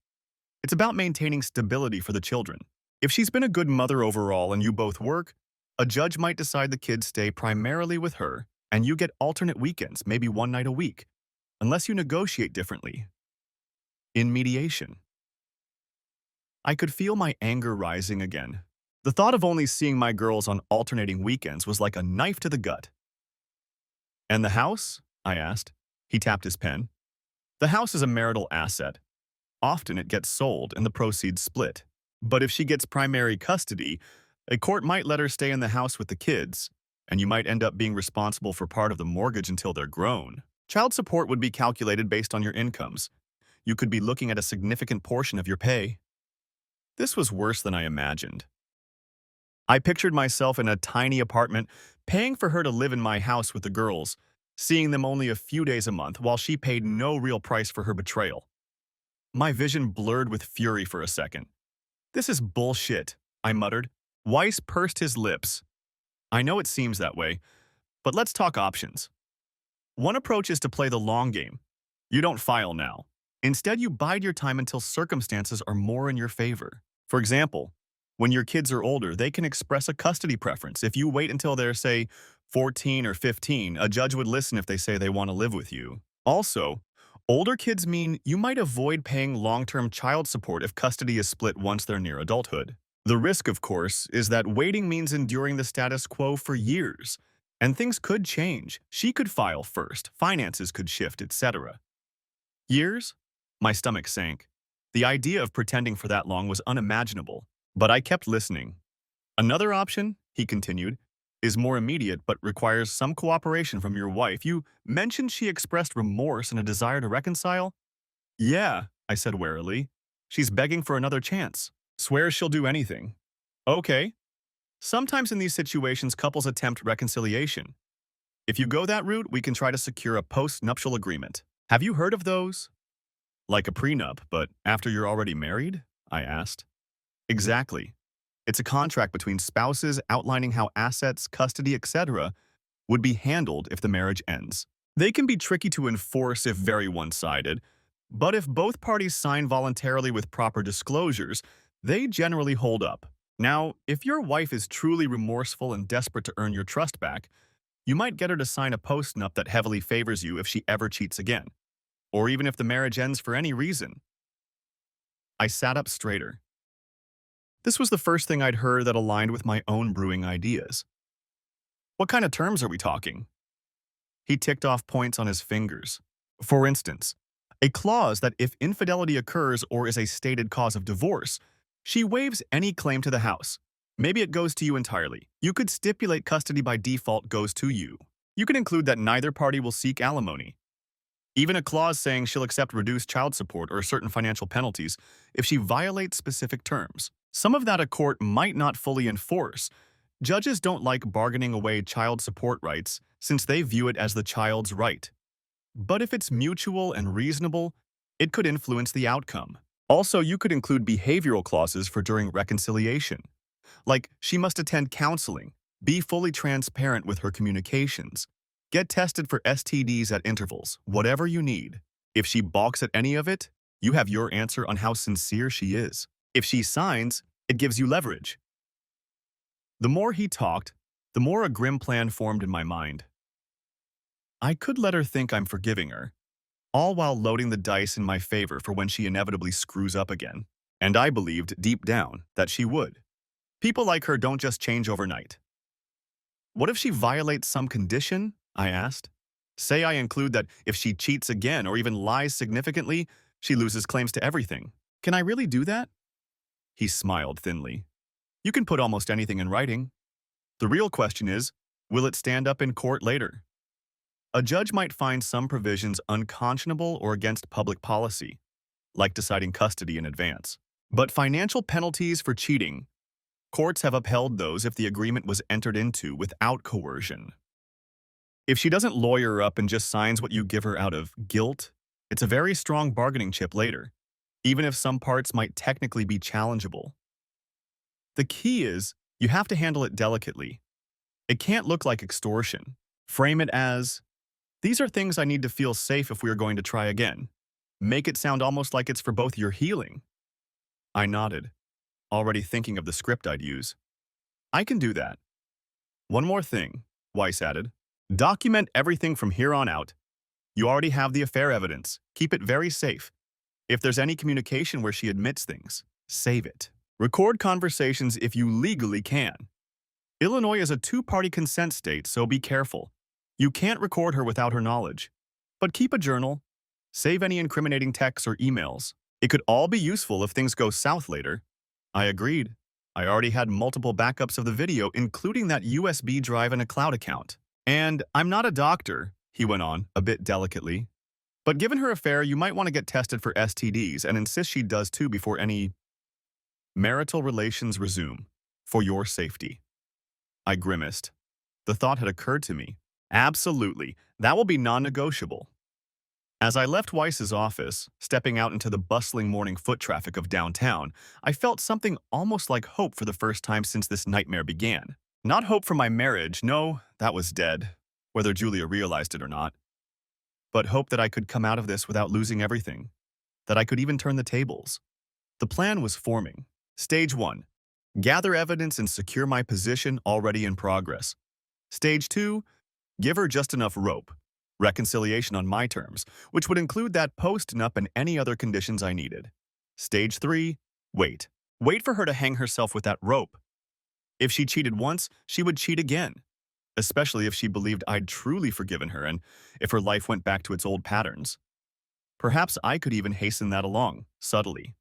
It's about maintaining stability for the children. If she's been a good mother overall and you both work, a judge might decide the kids stay primarily with her and you get alternate weekends, maybe one night a week, unless you negotiate differently. In mediation." I could feel my anger rising again. The thought of only seeing my girls on alternating weekends was like a knife to the gut. "And the house?" I asked. He tapped his pen. "The house is a marital asset. Often it gets sold and the proceeds split. But if she gets primary custody, a court might let her stay in the house with the kids, and you might end up being responsible for part of the mortgage until they're grown. Child support would be calculated based on your incomes. You could be looking at a significant portion of your pay." This was worse than I imagined. I pictured myself in a tiny apartment, paying for her to live in my house with the girls, seeing them only a few days a month while she paid no real price for her betrayal. My vision blurred with fury for a second. "This is bullshit," I muttered. Weiss pursed his lips. "I know it seems that way, but let's talk options. One approach is to play the long game. You don't file now. Instead, you bide your time until circumstances are more in your favor. For example, when your kids are older, they can express a custody preference. If you wait until they're, say, 14 or 15, a judge would listen if they say they want to live with you. Also, older kids mean you might avoid paying long-term child support if custody is split once they're near adulthood. The risk, of course, is that waiting means enduring the status quo for years. And things could change. She could file first, finances could shift, etc. Years? My stomach sank. The idea of pretending for that long was unimaginable, but I kept listening. Another option, he continued, is more immediate but requires some cooperation from your wife. You mentioned she expressed remorse and a desire to reconcile? Yeah, I said warily. She's begging for another chance. Swears she'll do anything. Okay. Sometimes in these situations, couples attempt reconciliation. If you go that route, we can try to secure a post-nuptial agreement. Have you heard of those? Like a prenup, but after you're already married? I asked. Exactly. It's a contract between spouses outlining how assets, custody, etc. would be handled if the marriage ends. They can be tricky to enforce if very one-sided, but if both parties sign voluntarily with proper disclosures, they generally hold up. Now, if your wife is truly remorseful and desperate to earn your trust back, you might get her to sign a postnup that heavily favors you if she ever cheats again, or even if the marriage ends for any reason. I sat up straighter. This was the first thing I'd heard that aligned with my own brewing ideas. What kind of terms are we talking? He ticked off points on his fingers. For instance, a clause that if infidelity occurs or is a stated cause of divorce, she waives any claim to the house. Maybe it goes to you entirely. You could stipulate custody by default goes to you. You can include that neither party will seek alimony. Even a clause saying she'll accept reduced child support or certain financial penalties if she violates specific terms. Some of that a court might not fully enforce. Judges don't like bargaining away child support rights since they view it as the child's right. But if it's mutual and reasonable, it could influence the outcome. Also, you could include behavioral clauses for during reconciliation. Like, she must attend counseling, be fully transparent with her communications, get tested for STDs at intervals, whatever you need. If she balks at any of it, you have your answer on how sincere she is. If she signs, it gives you leverage. The more he talked, the more a grim plan formed in my mind. I could let her think I'm forgiving her, all while loading the dice in my favor for when she inevitably screws up again. And I believed, deep down, that she would. People like her don't just change overnight. What if she violates some condition? I asked. Say I include that if she cheats again or even lies significantly, she loses claims to everything. Can I really do that? He smiled thinly. You can put almost anything in writing. The real question is, will it stand up in court later? A judge might find some provisions unconscionable or against public policy, like deciding custody in advance. But financial penalties for cheating, courts have upheld those if the agreement was entered into without coercion. If she doesn't lawyer up and just signs what you give her out of guilt, it's a very strong bargaining chip later, even if some parts might technically be challengeable. The key is, you have to handle it delicately. It can't look like extortion. Frame it as, these are things I need to feel safe if we are going to try again. Make it sound almost like it's for both your healing. I nodded, already thinking of the script I'd use. I can do that. One more thing, Weiss added. Document everything from here on out. You already have the affair evidence. Keep it very safe. If there's any communication where she admits things, save it. Record conversations if you legally can. Illinois is a two-party consent state, so be careful. You can't record her without her knowledge. But keep a journal. Save any incriminating texts or emails. It could all be useful if things go south later. I agreed. I already had multiple backups of the video, including that USB drive and a cloud account. And I'm not a doctor, he went on, a bit delicately. But given her affair, you might want to get tested for STDs and insist she does too before any marital relations resume, for your safety. I grimaced. The thought had occurred to me. Absolutely, that will be non-negotiable. As I left Weiss's office, stepping out into the bustling morning foot traffic of downtown, I felt something almost like hope for the first time since this nightmare began. Not hope for my marriage, no, that was dead, whether Julia realized it or not. But hope that I could come out of this without losing everything, that I could even turn the tables. The plan was forming. Stage 1. Gather evidence and secure my position already in progress. Stage 2. Give her just enough rope. Reconciliation on my terms, which would include that post-nup and any other conditions I needed. Stage 3. Wait. Wait for her to hang herself with that rope. If she cheated once, she would cheat again, especially if she believed I'd truly forgiven her and if her life went back to its old patterns. Perhaps I could even hasten that along, subtly.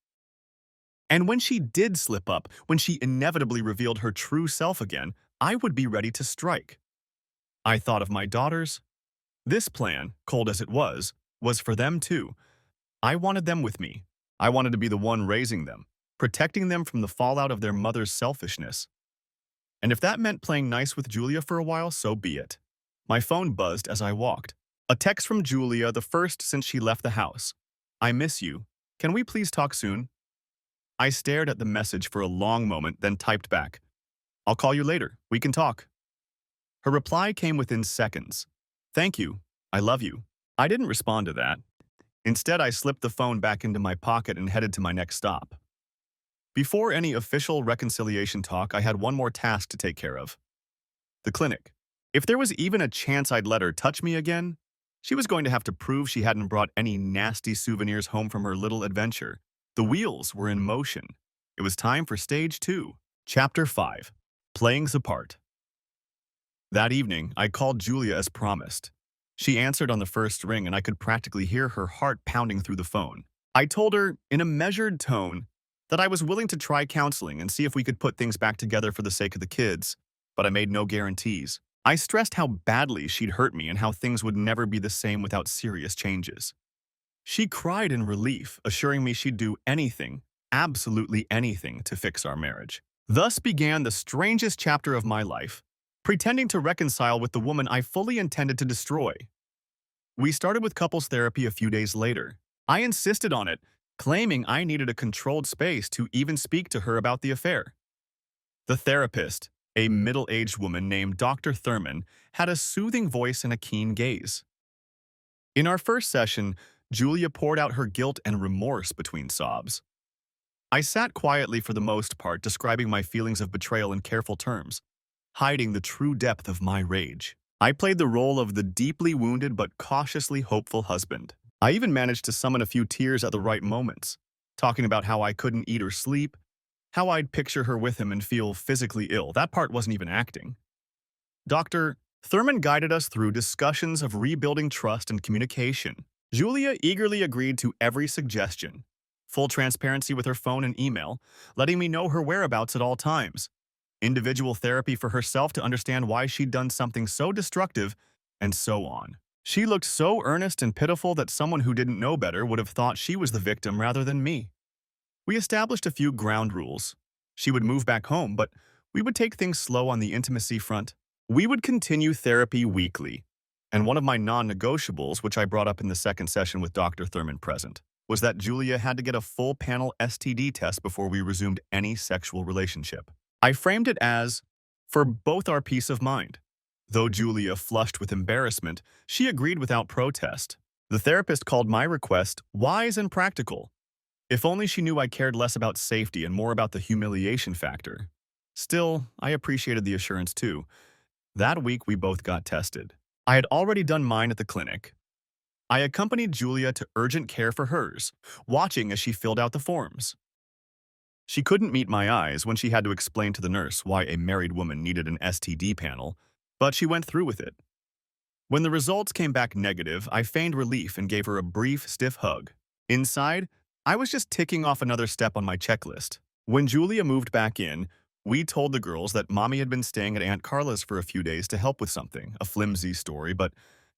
And when she did slip up, when she inevitably revealed her true self again, I would be ready to strike. I thought of my daughters. This plan, cold as it was for them too. I wanted them with me. I wanted to be the one raising them, protecting them from the fallout of their mother's selfishness. And if that meant playing nice with Julia for a while, so be it. My phone buzzed as I walked. A text from Julia, the first since she left the house. I miss you. Can we please talk soon? I stared at the message for a long moment, then typed back. I'll call you later. We can talk. Her reply came within seconds. Thank you. I love you. I didn't respond to that. Instead, I slipped the phone back into my pocket and headed to my next stop. Before any official reconciliation talk, I had one more task to take care of. The clinic. If there was even a chance I'd let her touch me again, she was going to have to prove she hadn't brought any nasty souvenirs home from her little adventure. The wheels were in motion. It was time for Stage 2, Chapter 5, Playing the Part. That evening, I called Julia as promised. She answered on the first ring, and I could practically hear her heart pounding through the phone. I told her, in a measured tone, that I was willing to try counseling and see if we could put things back together for the sake of the kids, but I made no guarantees. I stressed how badly she'd hurt me and how things would never be the same without serious changes. She cried in relief, assuring me she'd do anything, absolutely anything, to fix our marriage. Thus began the strangest chapter of my life, pretending to reconcile with the woman I fully intended to destroy. We started with couples therapy a few days later. I insisted on it, claiming I needed a controlled space to even speak to her about the affair. The therapist, a middle-aged woman named Dr. Thurman, had a soothing voice and a keen gaze. In our first session, Julia poured out her guilt and remorse between sobs. I sat quietly for the most part, describing my feelings of betrayal in careful terms, hiding the true depth of my rage. I played the role of the deeply wounded but cautiously hopeful husband. I even managed to summon a few tears at the right moments, talking about how I couldn't eat or sleep, how I'd picture her with him and feel physically ill. That part wasn't even acting. Dr. Thurman guided us through discussions of rebuilding trust and communication. Julia eagerly agreed to every suggestion. Full transparency with her phone and email, letting me know her whereabouts at all times. Individual therapy for herself to understand why she'd done something so destructive, and so on. She looked so earnest and pitiful that someone who didn't know better would have thought she was the victim rather than me. We established a few ground rules. She would move back home, but we would take things slow on the intimacy front. We would continue therapy weekly. And one of my non-negotiables, which I brought up in the second session with Dr. Thurman present, was that Julia had to get a full panel STD test before we resumed any sexual relationship. I framed it as, for both our peace of mind. Though Julia flushed with embarrassment, she agreed without protest. The therapist called my request wise and practical. If only she knew I cared less about safety and more about the humiliation factor. Still, I appreciated the assurance too. That week, we both got tested. I had already done mine at the clinic. I accompanied Julia to urgent care for hers, watching as she filled out the forms. She couldn't meet my eyes when she had to explain to the nurse why a married woman needed an STD panel, but she went through with it. When the results came back negative, I feigned relief and gave her a brief, stiff hug. Inside, I was just ticking off another step on my checklist. When Julia moved back in, we told the girls that Mommy had been staying at Aunt Carla's for a few days to help with something, a flimsy story, but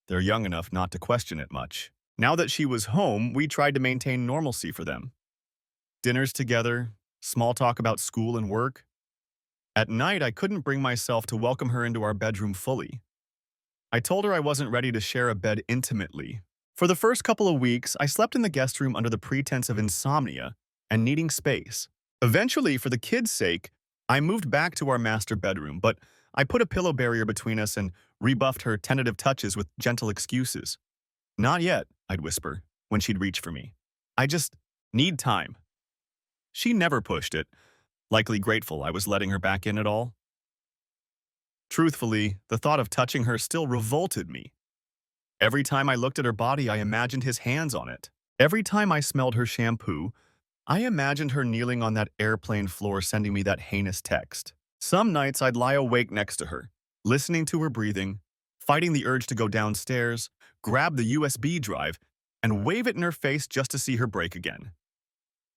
they're young enough not to question it much. Now that she was home, we tried to maintain normalcy for them. Dinners together, small talk about school and work. At night, I couldn't bring myself to welcome her into our bedroom fully. I told her I wasn't ready to share a bed intimately. For the first couple of weeks, I slept in the guest room under the pretense of insomnia and needing space. Eventually, for the kids' sake, I moved back to our master bedroom, but I put a pillow barrier between us and rebuffed her tentative touches with gentle excuses. Not yet, I'd whisper, when she'd reach for me. I just need time. She never pushed it, likely grateful I was letting her back in at all. Truthfully, the thought of touching her still revolted me. Every time I looked at her body, I imagined his hands on it. Every time I smelled her shampoo, I imagined her kneeling on that airplane floor sending me that heinous text. Some nights I'd lie awake next to her, listening to her breathing, fighting the urge to go downstairs, grab the USB drive, and wave it in her face just to see her break again.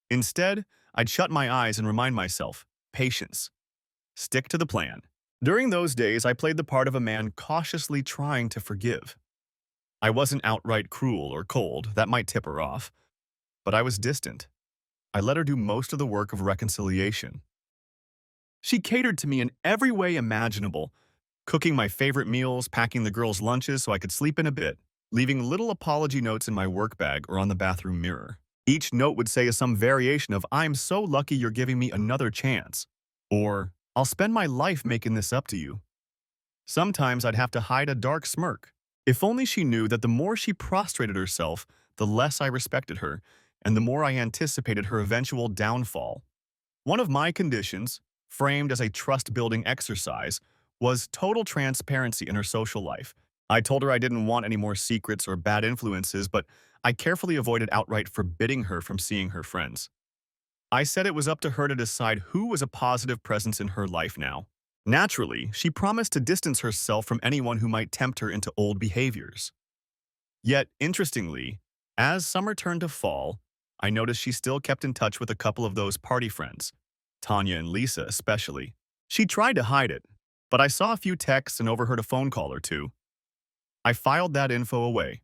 Instead, I'd shut my eyes and remind myself, patience, stick to the plan. During those days, I played the part of a man cautiously trying to forgive. I wasn't outright cruel or cold, that might tip her off, but I was distant. I let her do most of the work of reconciliation. She catered to me in every way imaginable, cooking my favorite meals, packing the girls' lunches so I could sleep in a bit, leaving little apology notes in my work bag or on the bathroom mirror. Each note would say some variation of, "I'm so lucky you're giving me another chance," or, "I'll spend my life making this up to you." Sometimes I'd have to hide a dark smirk. If only she knew that the more she prostrated herself, the less I respected her, and the more I anticipated her eventual downfall. One of my conditions, framed as a trust-building exercise, was total transparency in her social life. I told her I didn't want any more secrets or bad influences, but I carefully avoided outright forbidding her from seeing her friends. I said it was up to her to decide who was a positive presence in her life now. Naturally, she promised to distance herself from anyone who might tempt her into old behaviors. Yet, interestingly, as summer turned to fall, I noticed she still kept in touch with a couple of those party friends, Tanya and Lisa especially. She tried to hide it, but I saw a few texts and overheard a phone call or two. I filed that info away.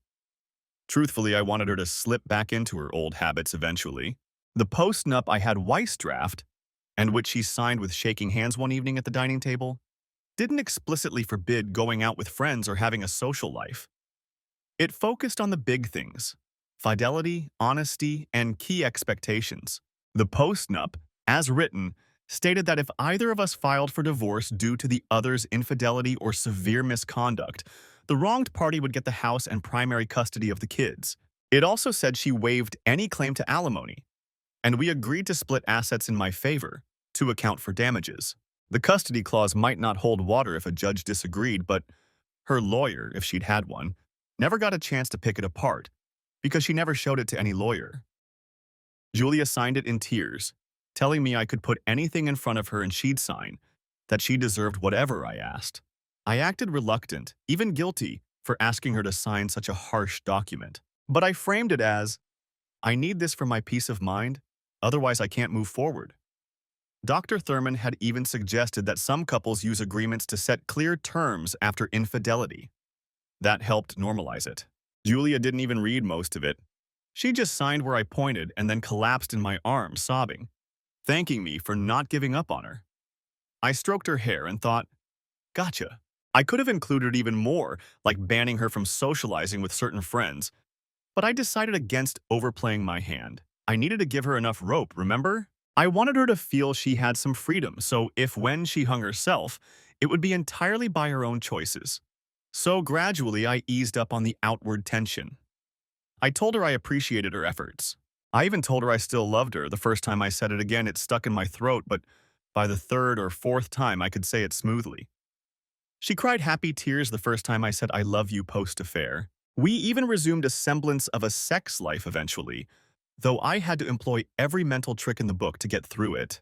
Truthfully, I wanted her to slip back into her old habits eventually. The post-nup I had Weiss draft, and which she signed with shaking hands one evening at the dining table, didn't explicitly forbid going out with friends or having a social life. It focused on the big things: fidelity, honesty, and key expectations. The post-nup, as written, stated that if either of us filed for divorce due to the other's infidelity or severe misconduct, the wronged party would get the house and primary custody of the kids. It also said she waived any claim to alimony, and we agreed to split assets in my favor to account for damages. The custody clause might not hold water if a judge disagreed, but her lawyer, if she'd had one, never got a chance to pick it apart because she never showed it to any lawyer. Julia signed it in tears, telling me I could put anything in front of her and she'd sign, that she deserved whatever I asked. I acted reluctant, even guilty, for asking her to sign such a harsh document. But I framed it as, I need this for my peace of mind, otherwise I can't move forward. Dr. Thurman had even suggested that some couples use agreements to set clear terms after infidelity. That helped normalize it. Julia didn't even read most of it. She just signed where I pointed and then collapsed in my arms, sobbing, thanking me for not giving up on her. I stroked her hair and thought, gotcha. I could have included even more, like banning her from socializing with certain friends, but I decided against overplaying my hand. I needed to give her enough rope, remember? I wanted her to feel she had some freedom, so if when she hung herself, it would be entirely by her own choices. So gradually, I eased up on the outward tension. I told her I appreciated her efforts. I even told her I still loved her. The first time I said it again, it stuck in my throat, but by the third or fourth time, I could say it smoothly. She cried happy tears the first time I said I love you post-affair. We even resumed a semblance of a sex life eventually, though I had to employ every mental trick in the book to get through it.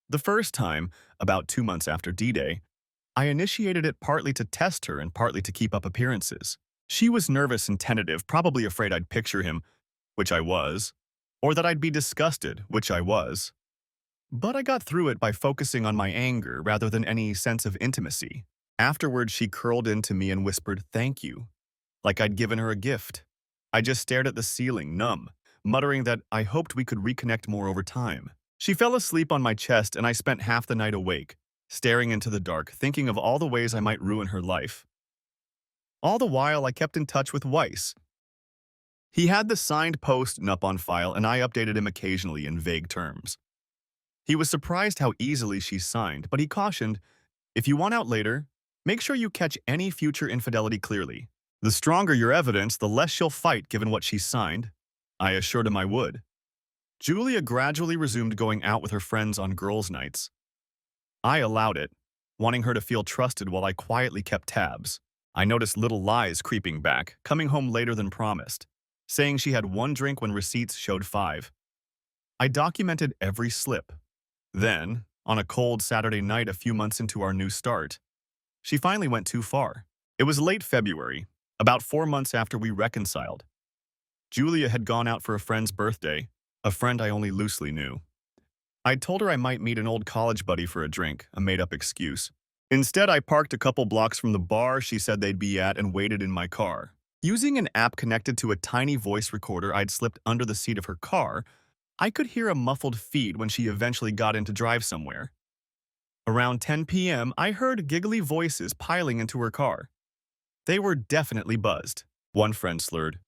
The first time, about 2 months after D-Day, I initiated it partly to test her and partly to keep up appearances. She was nervous and tentative, probably afraid I'd picture him, which I was, or that I'd be disgusted, which I was. But I got through it by focusing on my anger rather than any sense of intimacy. Afterwards, she curled into me and whispered, "Thank you," like I'd given her a gift. I just stared at the ceiling, numb, muttering that I hoped we could reconnect more over time. She fell asleep on my chest and I spent half the night awake, staring into the dark, thinking of all the ways I might ruin her life. All the while, I kept in touch with Weiss. He had the signed post-nup on file and I updated him occasionally in vague terms. He was surprised how easily she signed, but he cautioned, if you want out later, make sure you catch any future infidelity clearly. The stronger your evidence, the less she'll fight given what she signed. I assured him I would. Julia gradually resumed going out with her friends on girls' nights. I allowed it, wanting her to feel trusted while I quietly kept tabs. I noticed little lies creeping back, coming home later than promised, saying she had one drink when receipts showed five. I documented every slip. Then, on a cold Saturday night a few months into our new start, she finally went too far. It was late February, about 4 months after we reconciled. Julia had gone out for a friend's birthday, a friend I only loosely knew. I'd told her I might meet an old college buddy for a drink, a made-up excuse. Instead, I parked a couple blocks from the bar she said they'd be at and waited in my car. Using an app connected to a tiny voice recorder I'd slipped under the seat of her car, I could hear a muffled feed when she eventually got in to drive somewhere. Around 10 p.m., I heard giggly voices piling into her car. They were definitely buzzed. One friend slurred,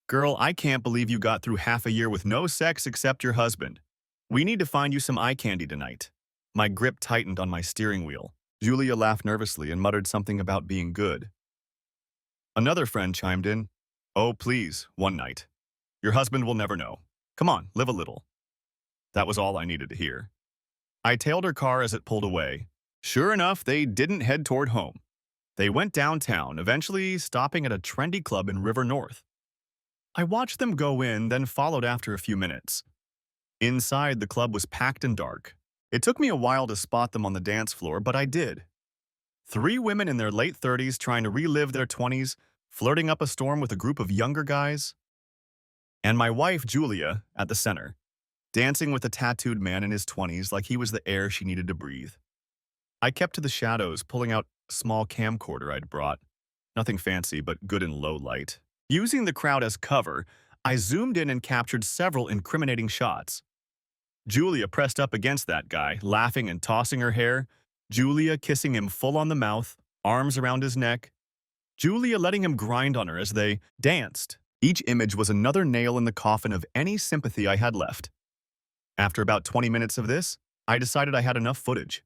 "Girl, I can't believe you got through half a year with no sex except your husband. We need to find you some eye candy tonight." My grip tightened on my steering wheel. Julia laughed nervously and muttered something about being good. Another friend chimed in, "Oh, please, one night. Your husband will never know. Come on, live a little." That was all I needed to hear. I tailed her car as it pulled away. Sure enough, they didn't head toward home. They went downtown, eventually stopping at a trendy club in River North. I watched them go in, then followed after a few minutes. Inside, the club was packed and dark. It took me a while to spot them on the dance floor, but I did. Three women in their late 30s trying to relive their 20s, flirting up a storm with a group of younger guys. And my wife, Julia, at the center, dancing with a tattooed man in his 20s like he was the air she needed to breathe. I kept to the shadows, pulling out a small camcorder I'd brought. Nothing fancy, but good in low light. Using the crowd as cover, I zoomed in and captured several incriminating shots. Julia pressed up against that guy, laughing and tossing her hair. Julia kissing him full on the mouth, arms around his neck. Julia letting him grind on her as they danced. Each image was another nail in the coffin of any sympathy I had left. After about 20 minutes of this, I decided I had enough footage.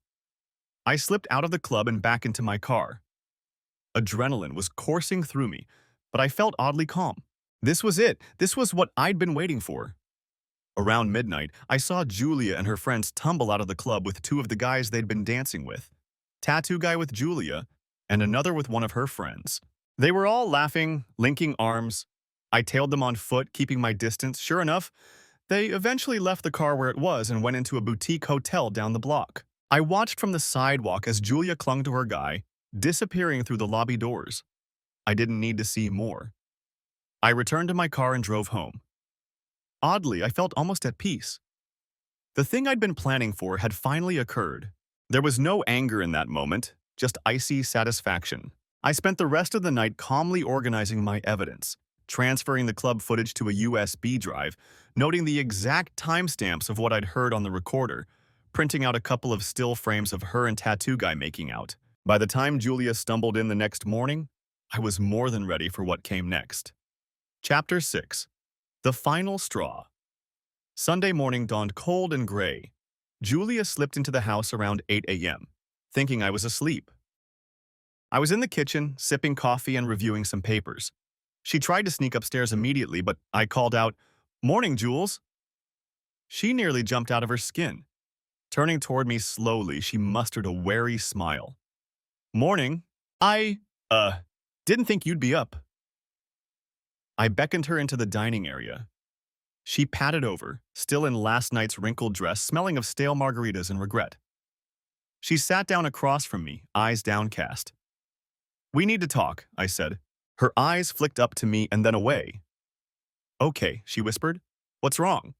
I slipped out of the club and back into my car. Adrenaline was coursing through me, but I felt oddly calm. This was it. This was what I'd been waiting for. Around midnight, I saw Julia and her friends tumble out of the club with two of the guys they'd been dancing with. Tattoo guy with Julia, and another with one of her friends. They were all laughing, linking arms. I tailed them on foot, keeping my distance. Sure enough, they eventually left the car where it was and went into a boutique hotel down the block. I watched from the sidewalk as Julia clung to her guy, disappearing through the lobby doors. I didn't need to see more. I returned to my car and drove home. Oddly, I felt almost at peace. The thing I'd been planning for had finally occurred. There was no anger in that moment, just icy satisfaction. I spent the rest of the night calmly organizing my evidence, transferring the club footage to a USB drive, noting the exact timestamps of what I'd heard on the recorder, printing out a couple of still frames of her and Tattoo Guy making out. By the time Julia stumbled in the next morning, I was more than ready for what came next. Chapter 6. The Final Straw. Sunday morning dawned cold and gray. Julia slipped into the house around 8 a.m., thinking I was asleep. I was in the kitchen, sipping coffee and reviewing some papers. She tried to sneak upstairs immediately, but I called out, "Morning, Jules." She nearly jumped out of her skin. Turning toward me slowly, she mustered a wary smile. "Morning. I, didn't think you'd be up." I beckoned her into the dining area. She patted over, still in last night's wrinkled dress, smelling of stale margaritas and regret. She sat down across from me, eyes downcast. "We need to talk," I said. Her eyes flicked up to me and then away. "Okay," she whispered. "What's wrong?"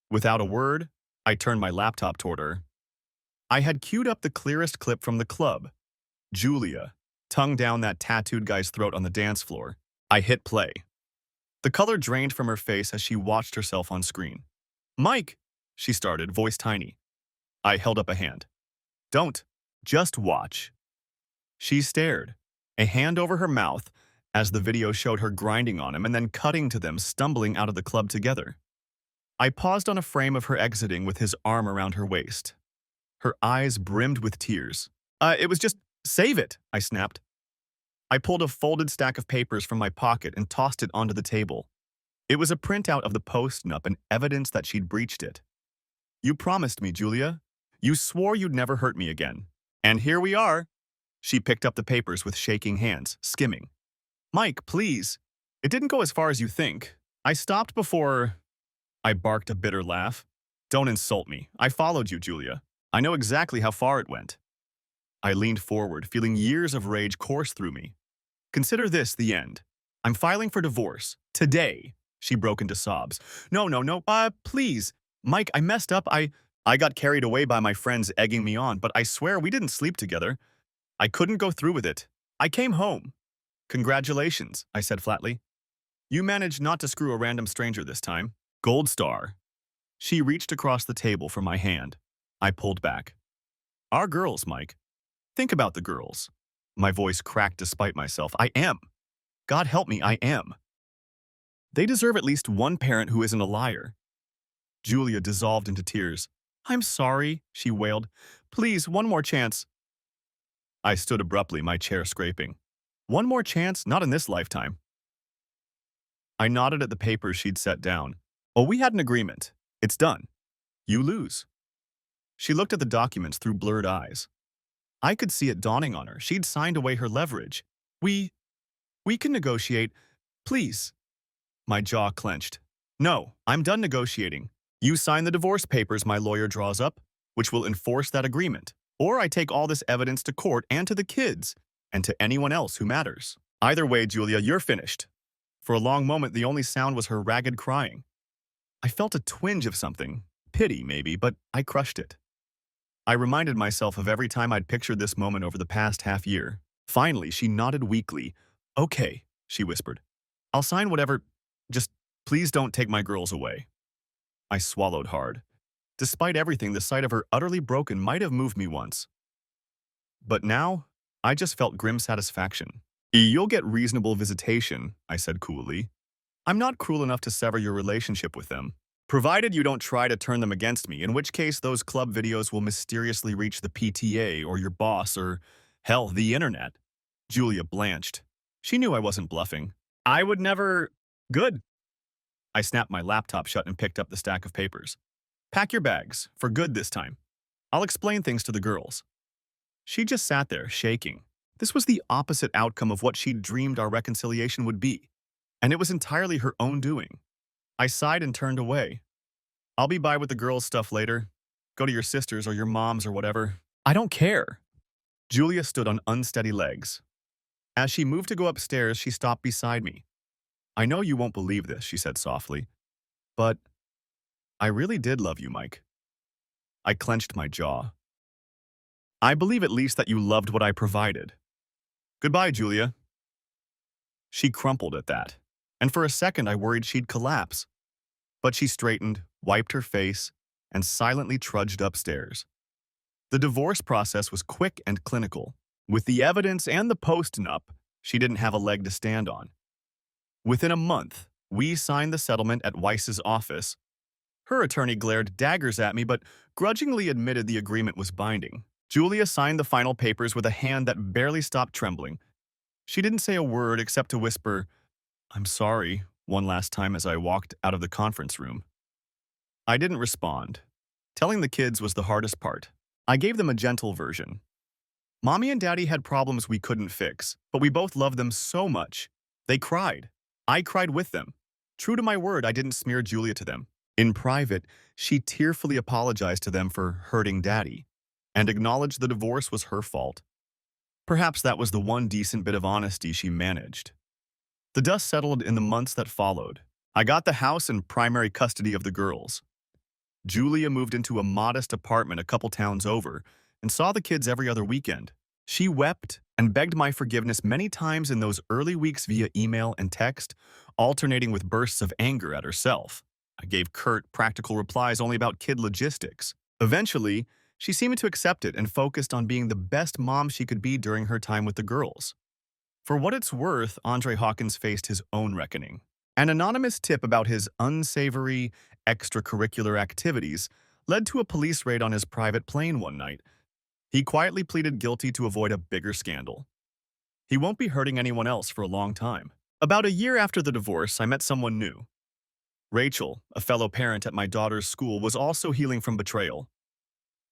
Without a word, I turned my laptop toward her. I had queued up the clearest clip from the club. Julia, tongue down that tattooed guy's throat on the dance floor. I hit play. The color drained from her face as she watched herself on screen. "Mike," she started, voice tiny. I held up a hand. "Don't. Just watch." She stared, a hand over her mouth, as the video showed her grinding on him and then cutting to them stumbling out of the club together. I paused on a frame of her exiting with his arm around her waist. Her eyes brimmed with tears. It was just, save it," I snapped. I pulled a folded stack of papers from my pocket and tossed it onto the table. It was a printout of the post-nup and evidence that she'd breached it. You promised me, Julia. You swore you'd never hurt me again. And here we are. She picked up the papers with shaking hands, skimming. Mike, please. It didn't go as far as you think. I stopped before... I barked a bitter laugh. Don't insult me. I followed you, Julia. I know exactly how far it went. I leaned forward, feeling years of rage course through me. Consider this the end. I'm filing for divorce. Today. She broke into sobs. No, no, no. Please. Mike, I messed up. I got carried away by my friends egging me on, but I swear we didn't sleep together. I couldn't go through with it. I came home. Congratulations, I said flatly. You managed not to screw a random stranger this time. Gold star. She reached across the table for my hand. I pulled back. Our girls, Mike. Think about the girls. My voice cracked despite myself. I am. God help me, I am. They deserve at least one parent who isn't a liar. Julia dissolved into tears. I'm sorry, she wailed. Please, one more chance. I stood abruptly, my chair scraping. One more chance? Not in this lifetime. I nodded at the papers she'd set down. Oh, we had an agreement. It's done. You lose. She looked at the documents through blurred eyes. I could see it dawning on her. She'd signed away her leverage. We can negotiate. Please. My jaw clenched. No, I'm done negotiating. You sign the divorce papers my lawyer draws up, which will enforce that agreement. Or I take all this evidence to court and to the kids, and to anyone else who matters. Either way, Julia, you're finished. For a long moment, the only sound was her ragged crying. I felt a twinge of something, pity maybe, but I crushed it. I reminded myself of every time I'd pictured this moment over the past half year. Finally, she nodded weakly. Okay, she whispered. I'll sign whatever. Just please don't take my girls away. I swallowed hard. Despite everything, the sight of her utterly broken might have moved me once. But now, I just felt grim satisfaction. You'll get reasonable visitation, I said coolly. I'm not cruel enough to sever your relationship with them, provided you don't try to turn them against me, in which case those club videos will mysteriously reach the PTA or your boss or, hell, the internet. Julia blanched. She knew I wasn't bluffing. I would never... Good. I snapped my laptop shut and picked up the stack of papers. Pack your bags, for good this time. I'll explain things to the girls. She just sat there, shaking. This was the opposite outcome of what she'd dreamed our reconciliation would be, and it was entirely her own doing. I sighed and turned away. I'll be by with the girls' stuff later. Go to your sister's or your mom's or whatever. I don't care. Julia stood on unsteady legs. As she moved to go upstairs, she stopped beside me. I know you won't believe this, she said softly, but I really did love you, Mike. I clenched my jaw. I believe at least that you loved what I provided. Goodbye, Julia. She crumpled at that, and for a second I worried she'd collapse. But she straightened, wiped her face, and silently trudged upstairs. The divorce process was quick and clinical. With the evidence and the post-nup, she didn't have a leg to stand on. Within a month, we signed the settlement at Weiss's office. Her attorney glared daggers at me, but grudgingly admitted the agreement was binding. Julia signed the final papers with a hand that barely stopped trembling. She didn't say a word except to whisper, "I'm sorry," one last time as I walked out of the conference room. I didn't respond. Telling the kids was the hardest part. I gave them a gentle version. Mommy and Daddy had problems we couldn't fix, but we both loved them so much. They cried. I cried with them. True to my word, I didn't smear Julia to them. In private, she tearfully apologized to them for hurting Daddy and acknowledged the divorce was her fault. Perhaps that was the one decent bit of honesty she managed. The dust settled in the months that followed. I got the house and primary custody of the girls. Julia moved into a modest apartment a couple towns over and saw the kids every other weekend. She wept and begged my forgiveness many times in those early weeks via email and text, alternating with bursts of anger at herself. I gave curt, practical replies only about kid logistics. Eventually, she seemed to accept it and focused on being the best mom she could be during her time with the girls. For what it's worth, Andre Hawkins faced his own reckoning. An anonymous tip about his unsavory extracurricular activities led to a police raid on his private plane one night. He quietly pleaded guilty to avoid a bigger scandal. He won't be hurting anyone else for a long time. About a year after the divorce, I met someone new. Rachel, a fellow parent at my daughter's school, was also healing from betrayal.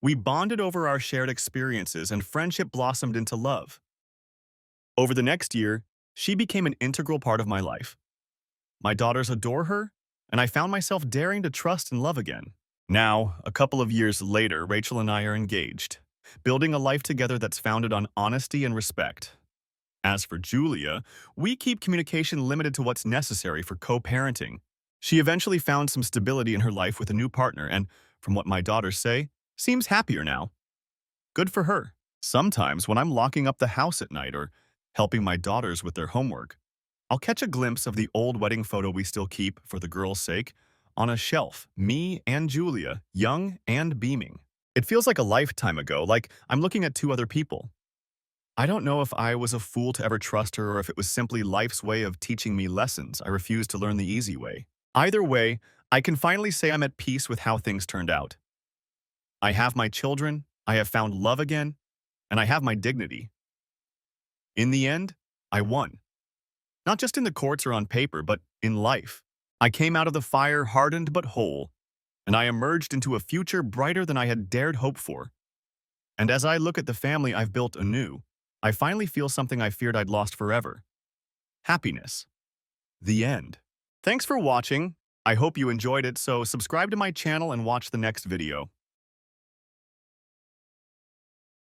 We bonded over our shared experiences and friendship blossomed into love. Over the next year, she became an integral part of my life. My daughters adore her, and I found myself daring to trust and love again. Now, a couple of years later, Rachel and I are engaged, building a life together that's founded on honesty and respect. As for Julia, we keep communication limited to what's necessary for co-parenting. She eventually found some stability in her life with a new partner and, from what my daughters say, seems happier now. Good for her. Sometimes when I'm locking up the house at night or helping my daughters with their homework, I'll catch a glimpse of the old wedding photo we still keep, for the girls' sake, on a shelf, me and Julia, young and beaming. It feels like a lifetime ago, like I'm looking at two other people. I don't know if I was a fool to ever trust her or if it was simply life's way of teaching me lessons I refused to learn the easy way. Either way, I can finally say I'm at peace with how things turned out. I have my children, I have found love again, and I have my dignity. In the end, I won. Not just in the courts or on paper, but in life. I came out of the fire hardened but whole, and I emerged into a future brighter than I had dared hope for. And as I look at the family I've built anew, I finally feel something I feared I'd lost forever. Happiness. The end. Thanks for watching. I hope you enjoyed it, so subscribe to my channel and watch the next video.